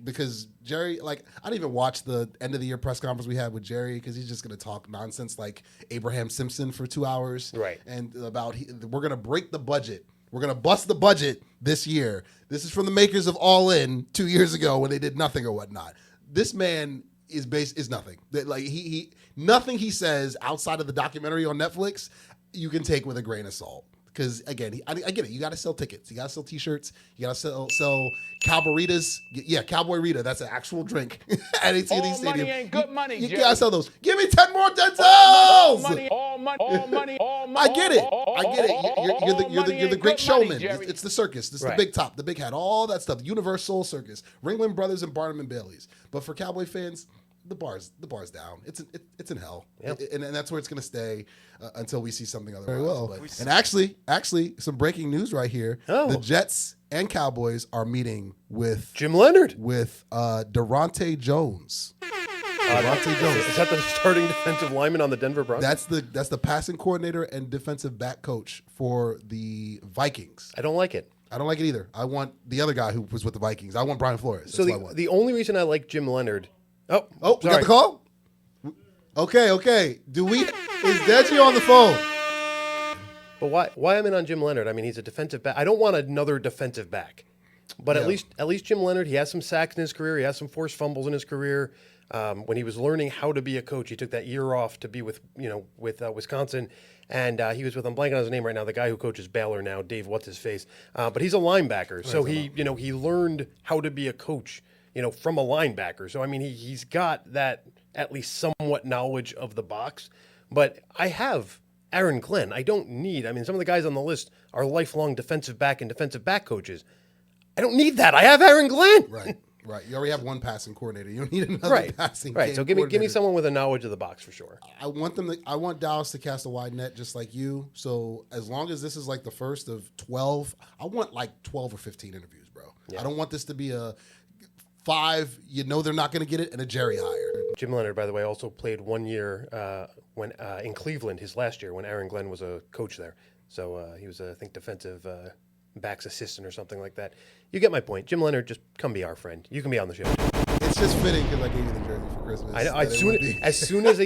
Because Jerry, I didn't even watch the end of the year press conference we had with Jerry because he's just going to talk nonsense like Abraham Simpson for 2 hours.
Right.
And we're going to break the budget. We're going to bust the budget this year. This is from the makers of All In 2 years ago when they did nothing or whatnot. This man is nothing. He nothing he says outside of the documentary on Netflix, you can take with a grain of salt. Because again, I get it. You got to sell tickets. You got to sell T-shirts. You got to sell Cowboyritas. Yeah, Cowboy Rita. That's an actual drink at AT&T Stadium.
All money ain't good money,
You
Jerry.
got to sell those. Give me 10 more Dentals.
All money, all money, all money.
I get it. You're the great showman. It's the circus. It's
Right.
the big top, the big hat, all that stuff. Universal Circus, Ringling Brothers and Barnum and Bailey's. But for Cowboy fans, the bar's down. It's in hell,
Yep.
and that's where it's going to stay until we see something otherwise. Very well. And actually, some breaking news right here.
Oh.
The Jets and Cowboys are meeting with
Jim Leonard.
Durante Jones. Durante Jones.
Is that the starting defensive lineman on the Denver Broncos?
That's the passing coordinator and defensive back coach for the Vikings.
I don't like it.
I don't like it either. I want the other guy who was with the Vikings. I want Brian Flores.
So
That's what I want.
the only reason I like Jim Leonard.
We got
sorry.
the call? Okay. Is DEJI on the phone?
But why I'm in on Jim Leonard? I mean, he's a defensive back. I don't want another defensive back. But at least Jim Leonard, he has some sacks in his career. He has some forced fumbles in his career. When he was learning how to be a coach, he took that year off to be with Wisconsin, and he was with, I'm blanking on his name right now, the guy who coaches Baylor now, Dave what's his face. But he's a linebacker, so he learned how to be a coach, from a linebacker. So I mean, he's got that at least somewhat knowledge of the box. But I have Aaron Glenn. I don't need. I mean, some of the guys on the list are lifelong defensive back and defensive back coaches. I don't need that. I have Aaron Glenn.
Right. You already have one passing coordinator. You don't need another passing.
Right. So give me someone with a knowledge of the box for sure.
I want Dallas to cast a wide net just like you. So as long as this is like the first of 12, I want like 12 or 15 interviews, bro. Yeah. I don't want this to be a 5. They're not going to get it, and a Jerry hire.
Jim Leonard, by the way, also played 1 year when in Cleveland, his last year when Aaron Glenn was a coach there. So he was, I think, defensive backs assistant or something like that. You get my point. Jim Leonard, just come be our friend. You can be on the show.
It's just fitting because I gave you the jersey for Christmas.
I know. As soon as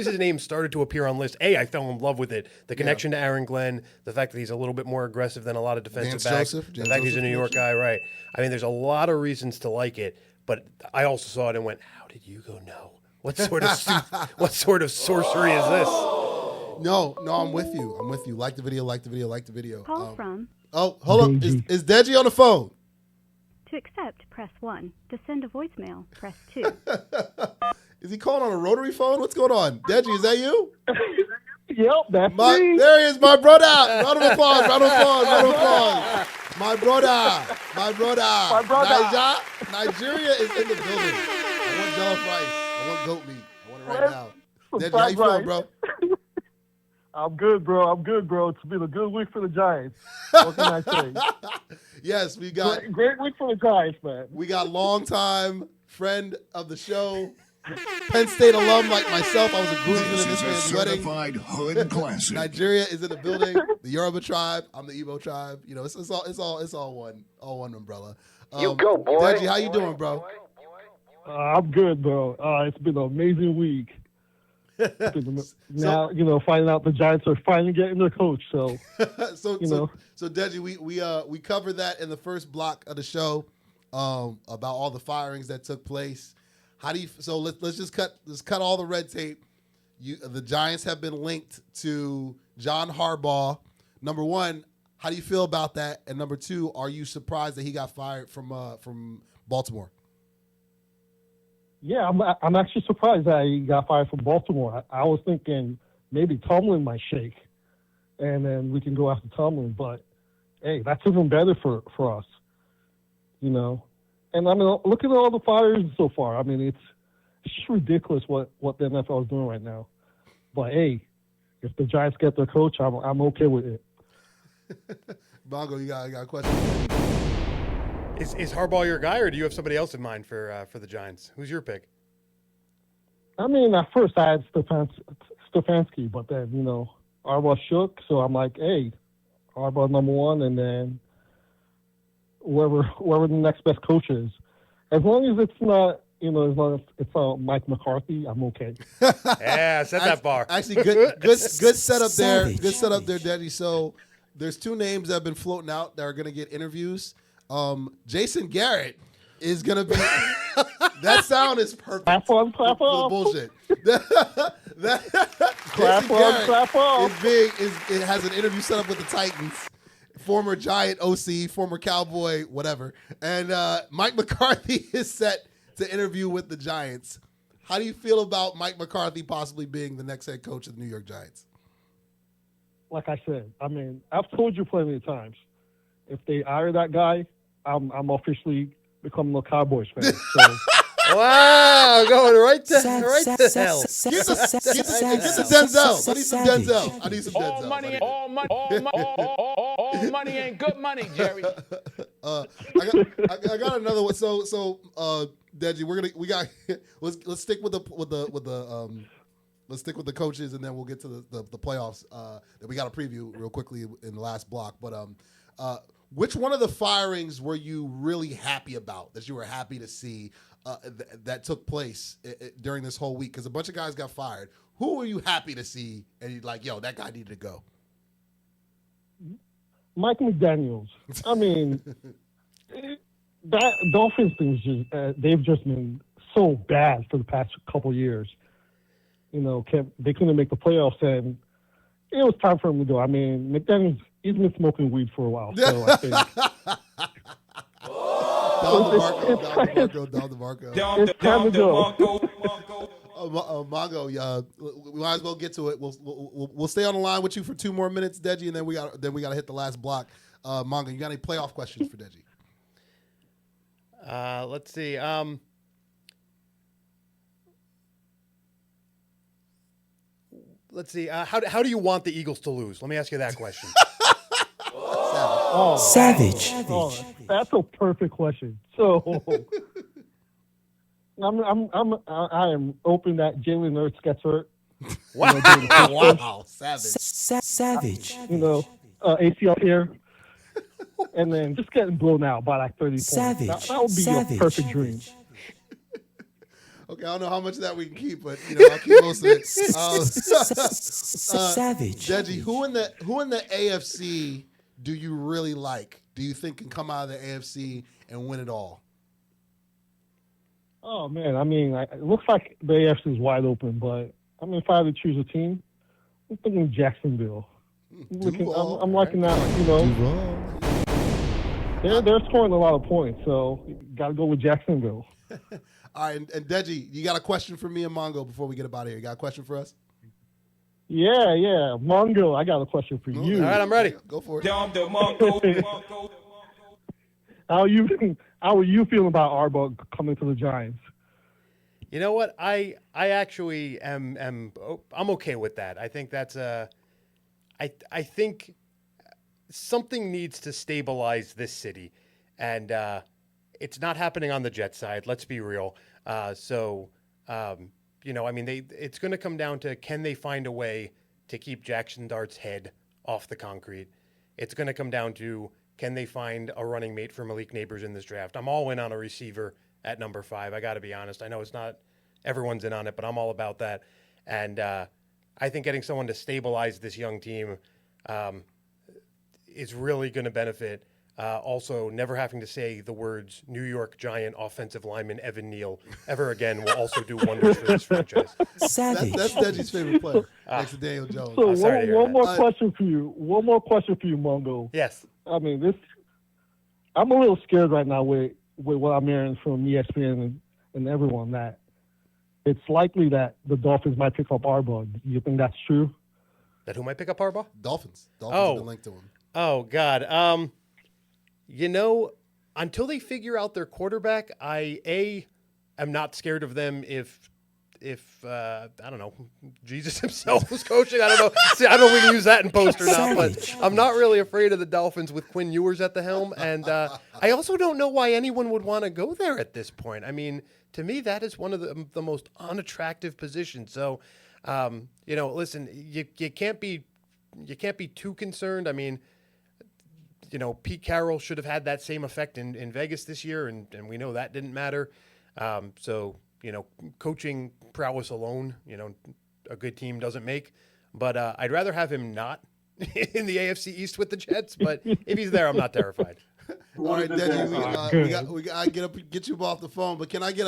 his name started to appear on lists, I fell in love with it. The connection to Aaron Glenn, the fact that he's a little bit more aggressive than a lot of defensive backs, the fact he's a New York guy, right? I mean, there's a lot of reasons to like it, but I also saw it and went, "How did Hugo know? What sort of sorcery is this?"
No, I'm with you. Like the video.
Call from.
Oh, hold up. Is DEJI on the phone?
To accept, press 1. To send a voicemail, press 2.
Is he calling on a rotary phone? What's going on? DEJI, is that you?
Yep, that's me.
There he is, my brother. Round of applause. My brother. Nigeria is in the building. I want jollof rice. I want goat meat. I want it right now. DEJI, how you feeling, bro?
I'm good, bro. It's been a good week for the Giants. What can I say?
Yes, we got
great week for the Giants, man.
We got longtime friend of the show, Penn State alum like myself. I was a groomsman in this man's wedding.
Certified hood classic.
Nigeria is in the building. The Yoruba tribe. I'm the Igbo tribe. It's all one umbrella.
You go, boy.
DEJI, how you doing, bro?
I'm good, bro. It's been an amazing week. Now, finding out the Giants are finally getting their coach. So,
so DEJI, we covered that in the first block of the show about all the firings that took place. How do you? So let's cut all the red tape. The Giants have been linked to John Harbaugh. Number one, how do you feel about that? And number two, are you surprised that he got fired from Baltimore?
Yeah, I'm actually surprised that he got fired from Baltimore. I was thinking maybe Tomlin might shake, and then we can go after Tomlin. But hey, that's even better for us. And I mean, look at all the fires so far. I mean, it's just ridiculous what the NFL is doing right now. But hey, if the Giants get their coach, I'm okay with it.
Bongo, you got a question?
Is Harbaugh your guy, or do you have somebody else in mind for the Giants? Who's your pick?
I mean, at first I had Stefanski, but then Harbaugh shook, so I'm like, hey, Harbaugh number one, and then whoever the next best coach is. As long as it's not, as long as it's not Mike McCarthy, I'm okay.
Yeah, set that bar.
Actually, good setup there.
Savage.
Good setup there, Deji. So there's two names that have been floating out that are going to get interviews. Jason Garrett is going to be. That sound is perfect.
Clap on, clap
for the
off.
bullshit.
Clap
Jason
on,
Garrett
clap off.
is big. It has an interview set up with the Titans. Former Giant OC, former Cowboy, whatever. And Mike McCarthy is set to interview with the Giants. How do you feel about Mike McCarthy possibly being the next head coach of the New York Giants?
Like I said, I mean, I've told you plenty of times. If they hire that guy, I'm officially becoming a Cowboys fan. So.
Wow, going right to hell.
Get the Denzel. I need some Denzel. I need some Denzel.
All money ain't good money, Jerry.
I got another one. So Deji, let's stick with the coaches, and then we'll get to the playoffs that we got to preview real quickly in the last block. But which one of the firings were you really happy about, that you were happy to see that took place during this whole week? Because a bunch of guys got fired. Who were you happy to see and you're like, yo, that guy needed to go?
Mike McDaniels. I mean, that Dolphins thing they've just been so bad for the past couple years. They couldn't make the playoffs, and it was time for him to go. I mean, McDaniels, he's been smoking weed for a while, so I think.
Don DeMarco.
It's time to go.
Mongo, we might as well get to it. We'll stay on the line with you for 2 more minutes, Deji, and then we got to hit the last block. Mongo, you got any playoff questions for Deji?
Let's see. Let's see. How do you want the Eagles to lose? Let me ask you that question.
Savage.
That's a perfect question. So I am hoping that Jalen Hurts gets hurt.
Wow,
Savage.
ACL here, and then just getting blown out by like 30
Savage.
points. That would be a perfect dream.
Okay, I don't know how much of that we can keep, but I'll keep most of it.
Savage.
Deji, who in the AFC do you really like? Do you think can come out of the AFC and win it all?
Oh man, I mean, it looks like the AFC is wide open, but I mean, if I had to choose a team, I'm thinking Jacksonville. I'm liking that. They're scoring a lot of points, so got to go with Jacksonville.
All right, and Deji, you got a question for me and Mongo before we get up out of here? You got a question for us?
Yeah. Mongo, I got a question for you.
All right, I'm ready.
Go for it.
How are you feeling about Harbaugh coming to the Giants?
You know what? I actually am I'm okay with that. I think that's I think something needs to stabilize this city, and it's not happening on the Jets side. Let's be real. It's going to come down to, can they find a way to keep Jackson Dart's head off the concrete? It's going to come down to, can they find a running mate for Malik Neighbors in this draft? I'm all in on a receiver at number 5. I got to be honest. I know it's not everyone's in on it, but I'm all about that. And I think getting someone to stabilize this young team is really going to benefit. Also, never having to say the words New York Giant offensive lineman Evan Neal ever again will also do wonders for this franchise.
Savage.
That's Deji's favorite player, next to Daniel Jones.
So one more
that.
question for you. One more question for you, Mongo.
Yes.
I mean, I'm a little scared right now with what I'm hearing from ESPN and everyone, that it's likely that the Dolphins might pick up Harbaugh. Do you think that's true?
That who might pick up Harbaugh?
Dolphins have been linked to him.
Oh, God. until they figure out their quarterback, I am not scared of them if I don't know, Jesus himself was coaching. I don't know. See, I don't know if we can use that in post or not, but I'm not really afraid of the Dolphins with Quinn Ewers at the helm. And I also don't know why anyone would want to go there at this point. I mean, to me, that is one of the most unattractive positions. So, listen, you can't be too concerned. I mean, Pete Carroll should have had that same effect in Vegas this year, and we know that didn't matter. Coaching prowess alone, a good team doesn't make. But I'd rather have him not in the AFC East with the Jets. But if he's there, I'm not terrified.
All right, DeJi, we gotta get you off the phone. But can I get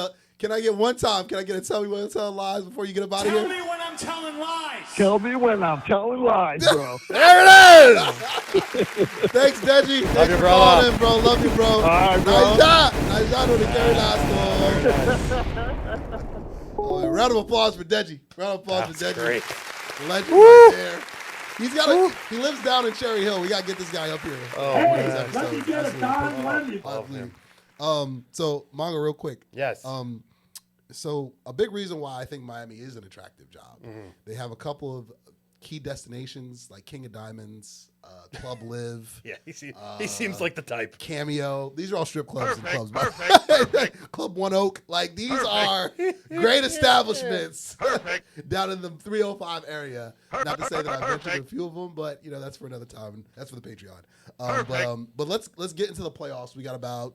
one time? Can I get a tell me when I'm telling lies before you get up out of here?
Tell me when I'm telling lies.
Tell me when I'm telling lies, bro.
There it is!
Thanks, DeJi.
Love
Thanks
you,
for
bro.
calling in, bro. Love you, bro.
All right, bro.
Nice shot on the Gary Last round of applause for DeJi. Round of applause for DeJi.
Great.
Legend right there. He lives down in Cherry Hill. We gotta get this guy up here.
Oh,
Hey, let me get a Don Lemon.
So Mongo, real quick.
Yes.
So a big reason why I think Miami is an attractive job. They have a couple of key destinations like King of Diamonds, Club Live.
Yeah, he seems like the type.
Cameo. These are all strip clubs and clubs. Perfect. Club One Oak. Like these are great establishments down in the 305 area. Not to say that I've mentioned a few of them, but that's for another time. That's for the Patreon. But let's get into the playoffs. We got about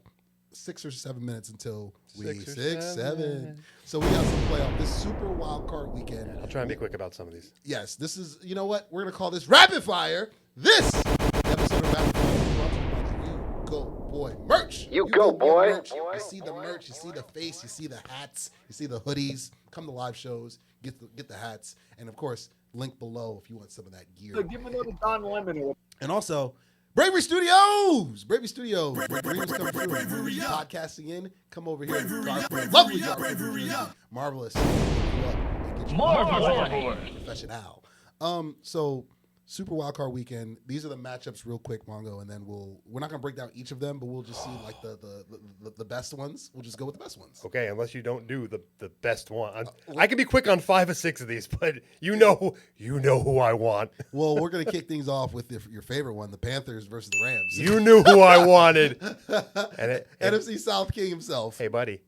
6 or 7 minutes until seven. So we got some playoff. This super wild card weekend.
I'll try and be quick about some of these.
Yes, this is, you know what? We're going to call this Rapid Fire. This episode of Rapid Fire is brought to you by the U-Goboy merch.
You go, boy.
Merch. You see the merch. You see the face. You see the hats. You see the hoodies. Come to live shows. Get the hats. And, of course, link below if you want some of that gear.
Give me another Don Lemon.
And also, Bravery Studios. Bravery Studios. Dreams come true. Podcasting in. Come over here. Lovely job. Marvelous. Marvelous. Professional. So super wild card weekend. These are the matchups real quick, Mongo, and then we're not gonna break down each of them, but we'll just see like the best ones. We'll just go with the best ones.
Okay, unless you don't do the best one. I can be quick on 5 or 6 of these, but you know who I want.
Well, we're gonna kick things off with your favorite one, the Panthers versus the Rams.
You knew who I wanted.
NFC South King himself.
Hey, buddy,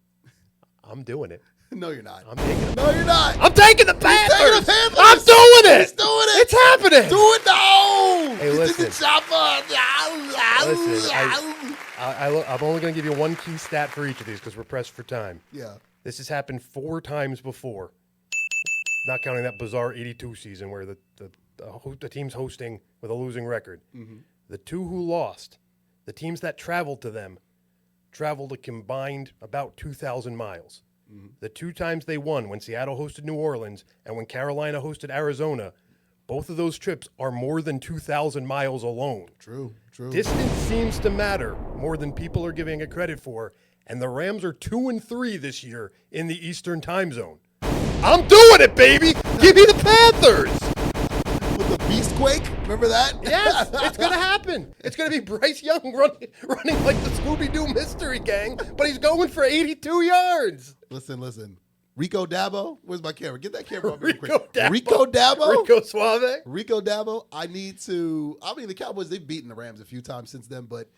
I'm doing it.
No, you're not.
I'm taking it.
No, you're not.
I'm taking the Panthers.
Taking the Panthers.
I'm doing it.
He's doing it.
It's happening.
Do it now.
Hey, listen.
It's the chopper.
Listen, I'm only going to give you one key stat for each of these because we're pressed for time.
Yeah.
This has happened 4 times before, not counting that bizarre 82 season where the team's hosting with a losing record. Mm-hmm. The 2 who lost, the teams that traveled to them, traveled a combined about 2,000 miles. Mm-hmm. The 2 times they won, when Seattle hosted New Orleans and when Carolina hosted Arizona, both of those trips are more than 2,000 miles alone.
True.
Distance seems to matter more than people are giving it credit for, and the Rams are 2-3 this year in the Eastern time zone. I'm doing it, baby! Give me the Panthers!
With the Beastquake? Remember that?
Yes, it's going to happen. It's going to be Bryce Young running like the Scooby-Doo Mystery Gang, but he's going for 82 yards.
Listen. Rico Dabo? Where's my camera? Get that camera up real quick.
Dabo.
Rico Dabo?
Rico Suave?
Rico Dabo. The Cowboys, they've beaten the Rams a few times since then, but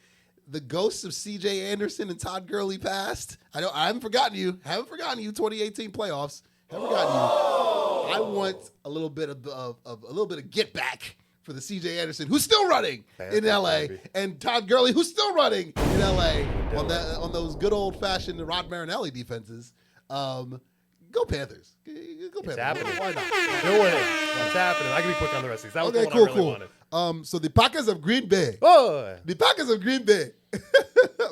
the ghosts of C.J. Anderson and Todd Gurley passed. I haven't forgotten you. 2018 playoffs. Haven't forgotten you. I want a little bit of get back for the C.J. Anderson, who's still running in L.A., and Todd Gurley, who's still running in L.A. on those good old-fashioned Rod Marinelli defenses. Go Panthers. Go Panthers.
It's happening.
Why not?
Doing it. It's happening. I can be quick on the rest of these. That was the one I really wanted.
So the Packers of Green Bay.
Oh.
The Packers of Green Bay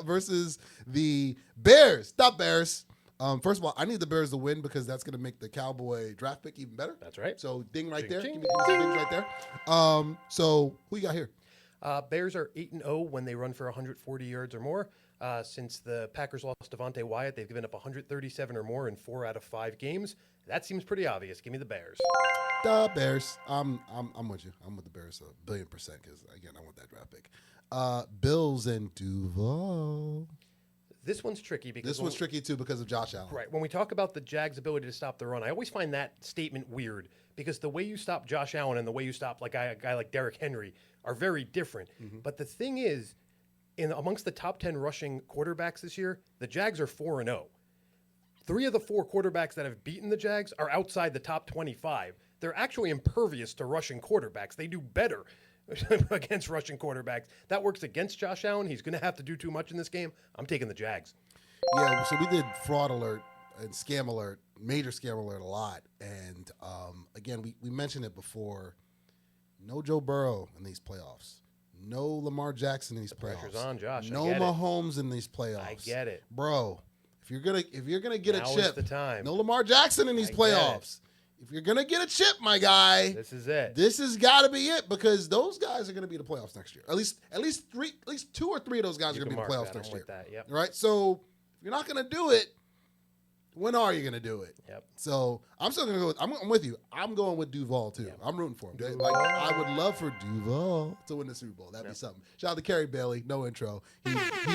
versus the Bears. Stop Bears. First of all, I need the Bears to win because that's going to make the Cowboy draft pick even better.
That's right.
So ding right
Ching,
there.
ching.
Give me some dings right there. So who you got here?
Bears are 8-0 when they run for 140 yards or more. Since the Packers lost Devontae Wyatt, they've given up 137 or more in 4 out of 5 games. That seems pretty obvious. Give me the Bears.
The Bears. I'm with you. I'm with the Bears 1,000,000,000% because, again, I want that draft pick. Bills and Duval.
this one's tricky because
This one's tricky too because of Josh Allen.
Right. When we talk about the Jags' ability to stop the run, I always find that statement weird because the way you stop Josh Allen and the way you stop like a guy like Derrick Henry are very different. But the thing is, amongst the top 10 rushing quarterbacks this year, the Jags are 4-0. 3 of the 4 quarterbacks that have beaten the Jags are outside the top 25. They're actually impervious to rushing quarterbacks. They do better against rushing quarterbacks. That works against Josh Allen. He's going to have to do too much in this game. I'm taking the Jags.
Yeah, so we did fraud alert and scam alert, major scam alert a lot. And again, we mentioned it before. No Joe Burrow in these playoffs. No Lamar Jackson in these playoffs.
Pressure's on Josh.
No Mahomes in these playoffs.
I get it.
Bro, if you're gonna get
Now
a
is
chip,
the time.
no Lamar Jackson in these
I get
playoffs. If you're gonna get a chip, my guy,
This is it.
this has got to be it because those guys are gonna be in the playoffs next year. At least 2 or 3 of those guys
You
are gonna
can
be in the
mark
playoffs
that.
next
I'm
year.
with that, yep.
Right? So if you're not gonna do it, when are you gonna do it?
Yep.
So I'm still gonna go. I'm with you. I'm going with Duval too. I'm rooting for him. Like I would love for Duval to win the Super Bowl. That'd be something. Shout out to Kerry Bailey. No intro. He jumped out of the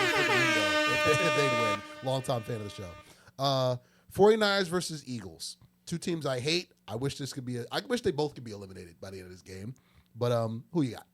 freaking window if they win. Longtime fan of the show. 49ers versus Eagles. 2 teams I hate. I wish they both could be eliminated by the end of this game. But who you got?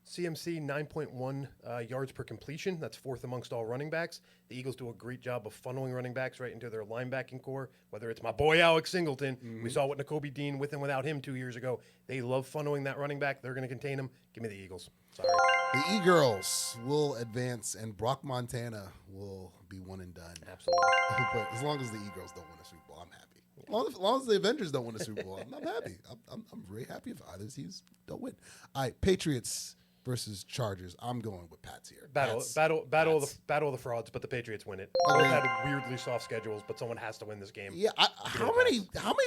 CMC 9.1 yards per completion. That's 4th amongst all running backs. The Eagles do a great job of funneling running backs right into their linebacking core, whether it's my boy Alex Singleton. We saw what N'Kobe Dean with and without him 2 years ago. They love funneling that running back. They're going to contain him. Give me the Eagles. Sorry.
The E-Girls will advance, and Brock Montana will be one and done.
Absolutely.
But as long as the E-Girls don't win a Super Bowl, I'm happy. As long as the Avengers don't win a Super Bowl, I'm happy. I'm very happy if either teams don't win. All right, Patriots versus Chargers. I'm going with Pats here.
Battle
Pats.
of the frauds, but the Patriots win it. Both had weirdly soft schedules, but someone has to win this game.
Yeah, how many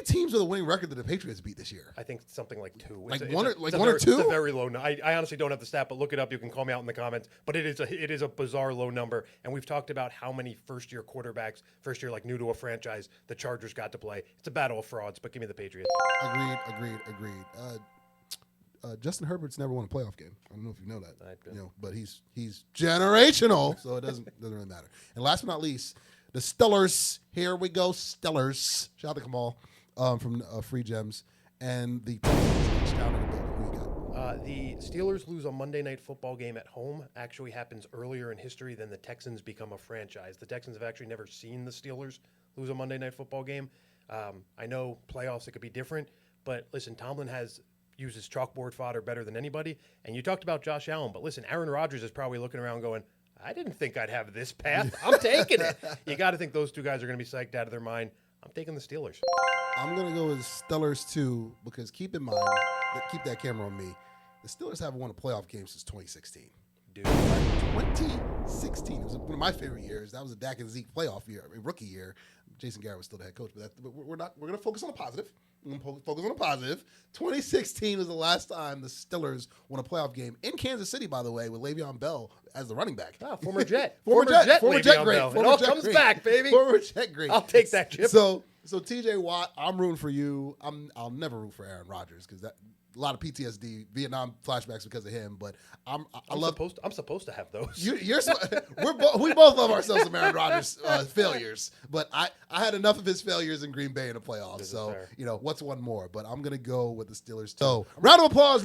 teams with a winning record did the Patriots beat this year?
I think something like 2.
Like
It's
one or
very,
two?
It's a very low. I honestly don't have the stat, but look it up. You can call me out in the comments. But it is a bizarre low number. And we've talked about how many first-year quarterbacks, like new to a franchise, the Chargers got to play. It's a battle of frauds, but give me the Patriots.
Agreed. Justin Herbert's never won a playoff game. I don't know if you know that. But he's generational, so it doesn't really matter. And last but not least, the Steelers. Here we go, Steelers. Shout out to Kamal from Free Gems and the Texans down in the building. Who you got?
The Steelers lose a Monday Night Football game at home. Actually happens earlier in history than the Texans become a franchise. The Texans have actually never seen the Steelers lose a Monday Night Football game. I know playoffs, it could be different, but listen, Tomlin uses chalkboard fodder better than anybody. And you talked about Josh Allen, but listen, Aaron Rodgers is probably looking around going, I didn't think I'd have this path. I'm taking it. You got to think those 2 guys are going to be psyched out of their mind. I'm taking the Steelers.
I'm going to go with Steelers too, because keep in mind, keep that camera on me, the Steelers haven't won a playoff game since 2016.
Dude.
2016. It was one of my favorite years. That was a Dak and Zeke playoff year, rookie year. Jason Garrett was still the head coach, but we're going to focus on the positive. We're going to focus on the positive. 2016 was the last time the Steelers won a playoff game in Kansas City, by the way, with Le'Veon Bell as the running back.
Oh, former Jet.
former Jet
Le'Veon
great.
Bell.
Former
It all
Jet
comes
great.
back, baby.
Former Jet great.
I'll take that chip.
So TJ Watt, I'm rooting for you. I'll never root for Aaron Rodgers because that a lot of PTSD, Vietnam flashbacks because of him. But I'm
supposed to have those.
We both love ourselves some Aaron Rodgers failures, but I had enough of his failures in Green Bay in the playoffs. So what's one more? But I'm gonna go with the Steelers too. So round of applause.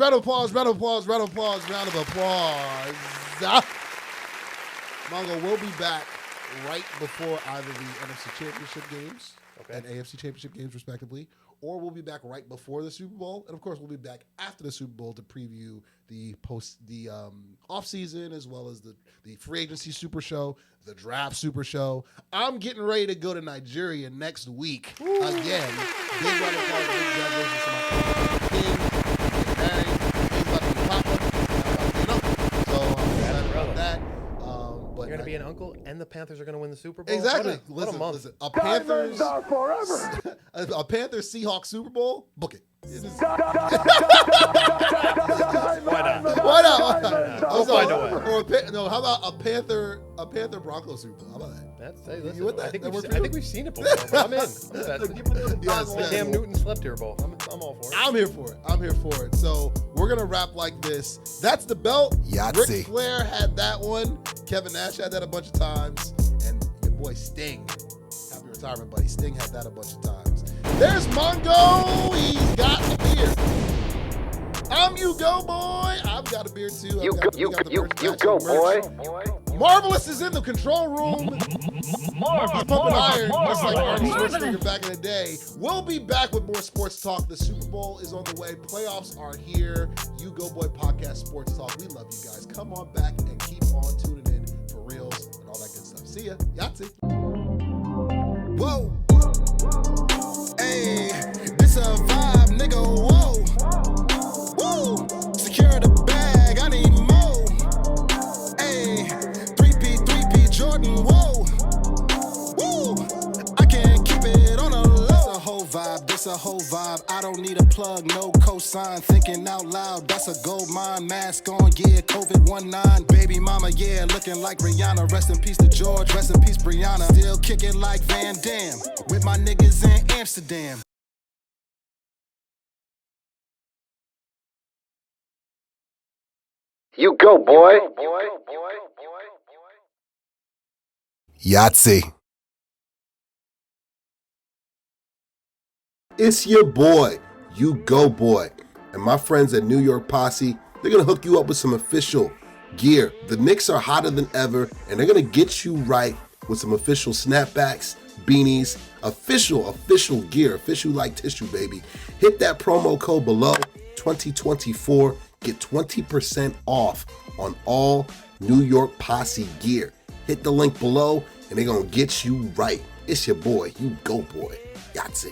Mongo, we'll be back right before either the NFC Championship games and AFC Championship games, respectively, or we'll be back right before the Super Bowl, and of course, we'll be back after the Super Bowl to preview the off season as well as the free agency Super Show, the draft Super Show. I'm getting ready to go to Nigeria next week again. Big round of applause, big congratulations to my king, married, he's about to be papa, so I'm excited about that.
You're going to be an uncle, and the Panthers are going to win the Super Bowl?
Exactly.
What a month.
Listen, a
Diamonds are forever.
a Panthers Seahawks Super Bowl, book it.
Why not?
Why not?
We'll find a way.
How about a Panther Broncos Super Bowl? How about that?
Listen,
You with that?
I think
That work for
I
you?
think we've seen it before. But I'm in. I'm invested.
Yes,
The Cam Newton slept here bowl. I'm all for it.
I'm here for it. So we're gonna wrap like this. That's the belt.
Yahtzee.
Ric Flair had that one. Kevin Nash had that a bunch of times. And your boy Sting, happy retirement, buddy. Sting had that a bunch of times. There's Mongo. He's got a beard. I'm U-Goboy. I've got a beard too.
You go, boy.
Marvelous is in the control room. He's pumping iron, just like Arnold Schwarzenegger back in the day. We'll be back with more sports talk. The Super Bowl is on the way. Playoffs are here. U-Goboy Podcast Sports Talk. We love you guys. Come on back and keep on tuning in for reels and all that good stuff. See ya. Yahtzee.
Whoa. Hey, this a vibe, nigga. Whoa. Woo. Secure the bag. I need more. Hey, 3P Jordan. Whoa. Woo. I can't keep it on a low. This a whole vibe. I don't need a plug, no cosign. Thinking out loud, that's a gold mine. Mask on, yeah, COVID-19. Baby mama, yeah, looking like Rihanna. Rest in peace to George, rest in peace Brianna. Still kicking like Van Damme with my niggas in Amsterdam.
You go, boy.
Yahtzee.
It's your boy, U-Goboy. And my friends at New York Posse, they're going to hook you up with some official gear. The Knicks are hotter than ever, and they're going to get you right with some official snapbacks, beanies, official gear, official like tissue, baby. Hit that promo code below, 2024. Get 20% off on all New York Posse gear. Hit the link below, and they're going to get you right. It's your boy, U-Goboy. Yahtzee.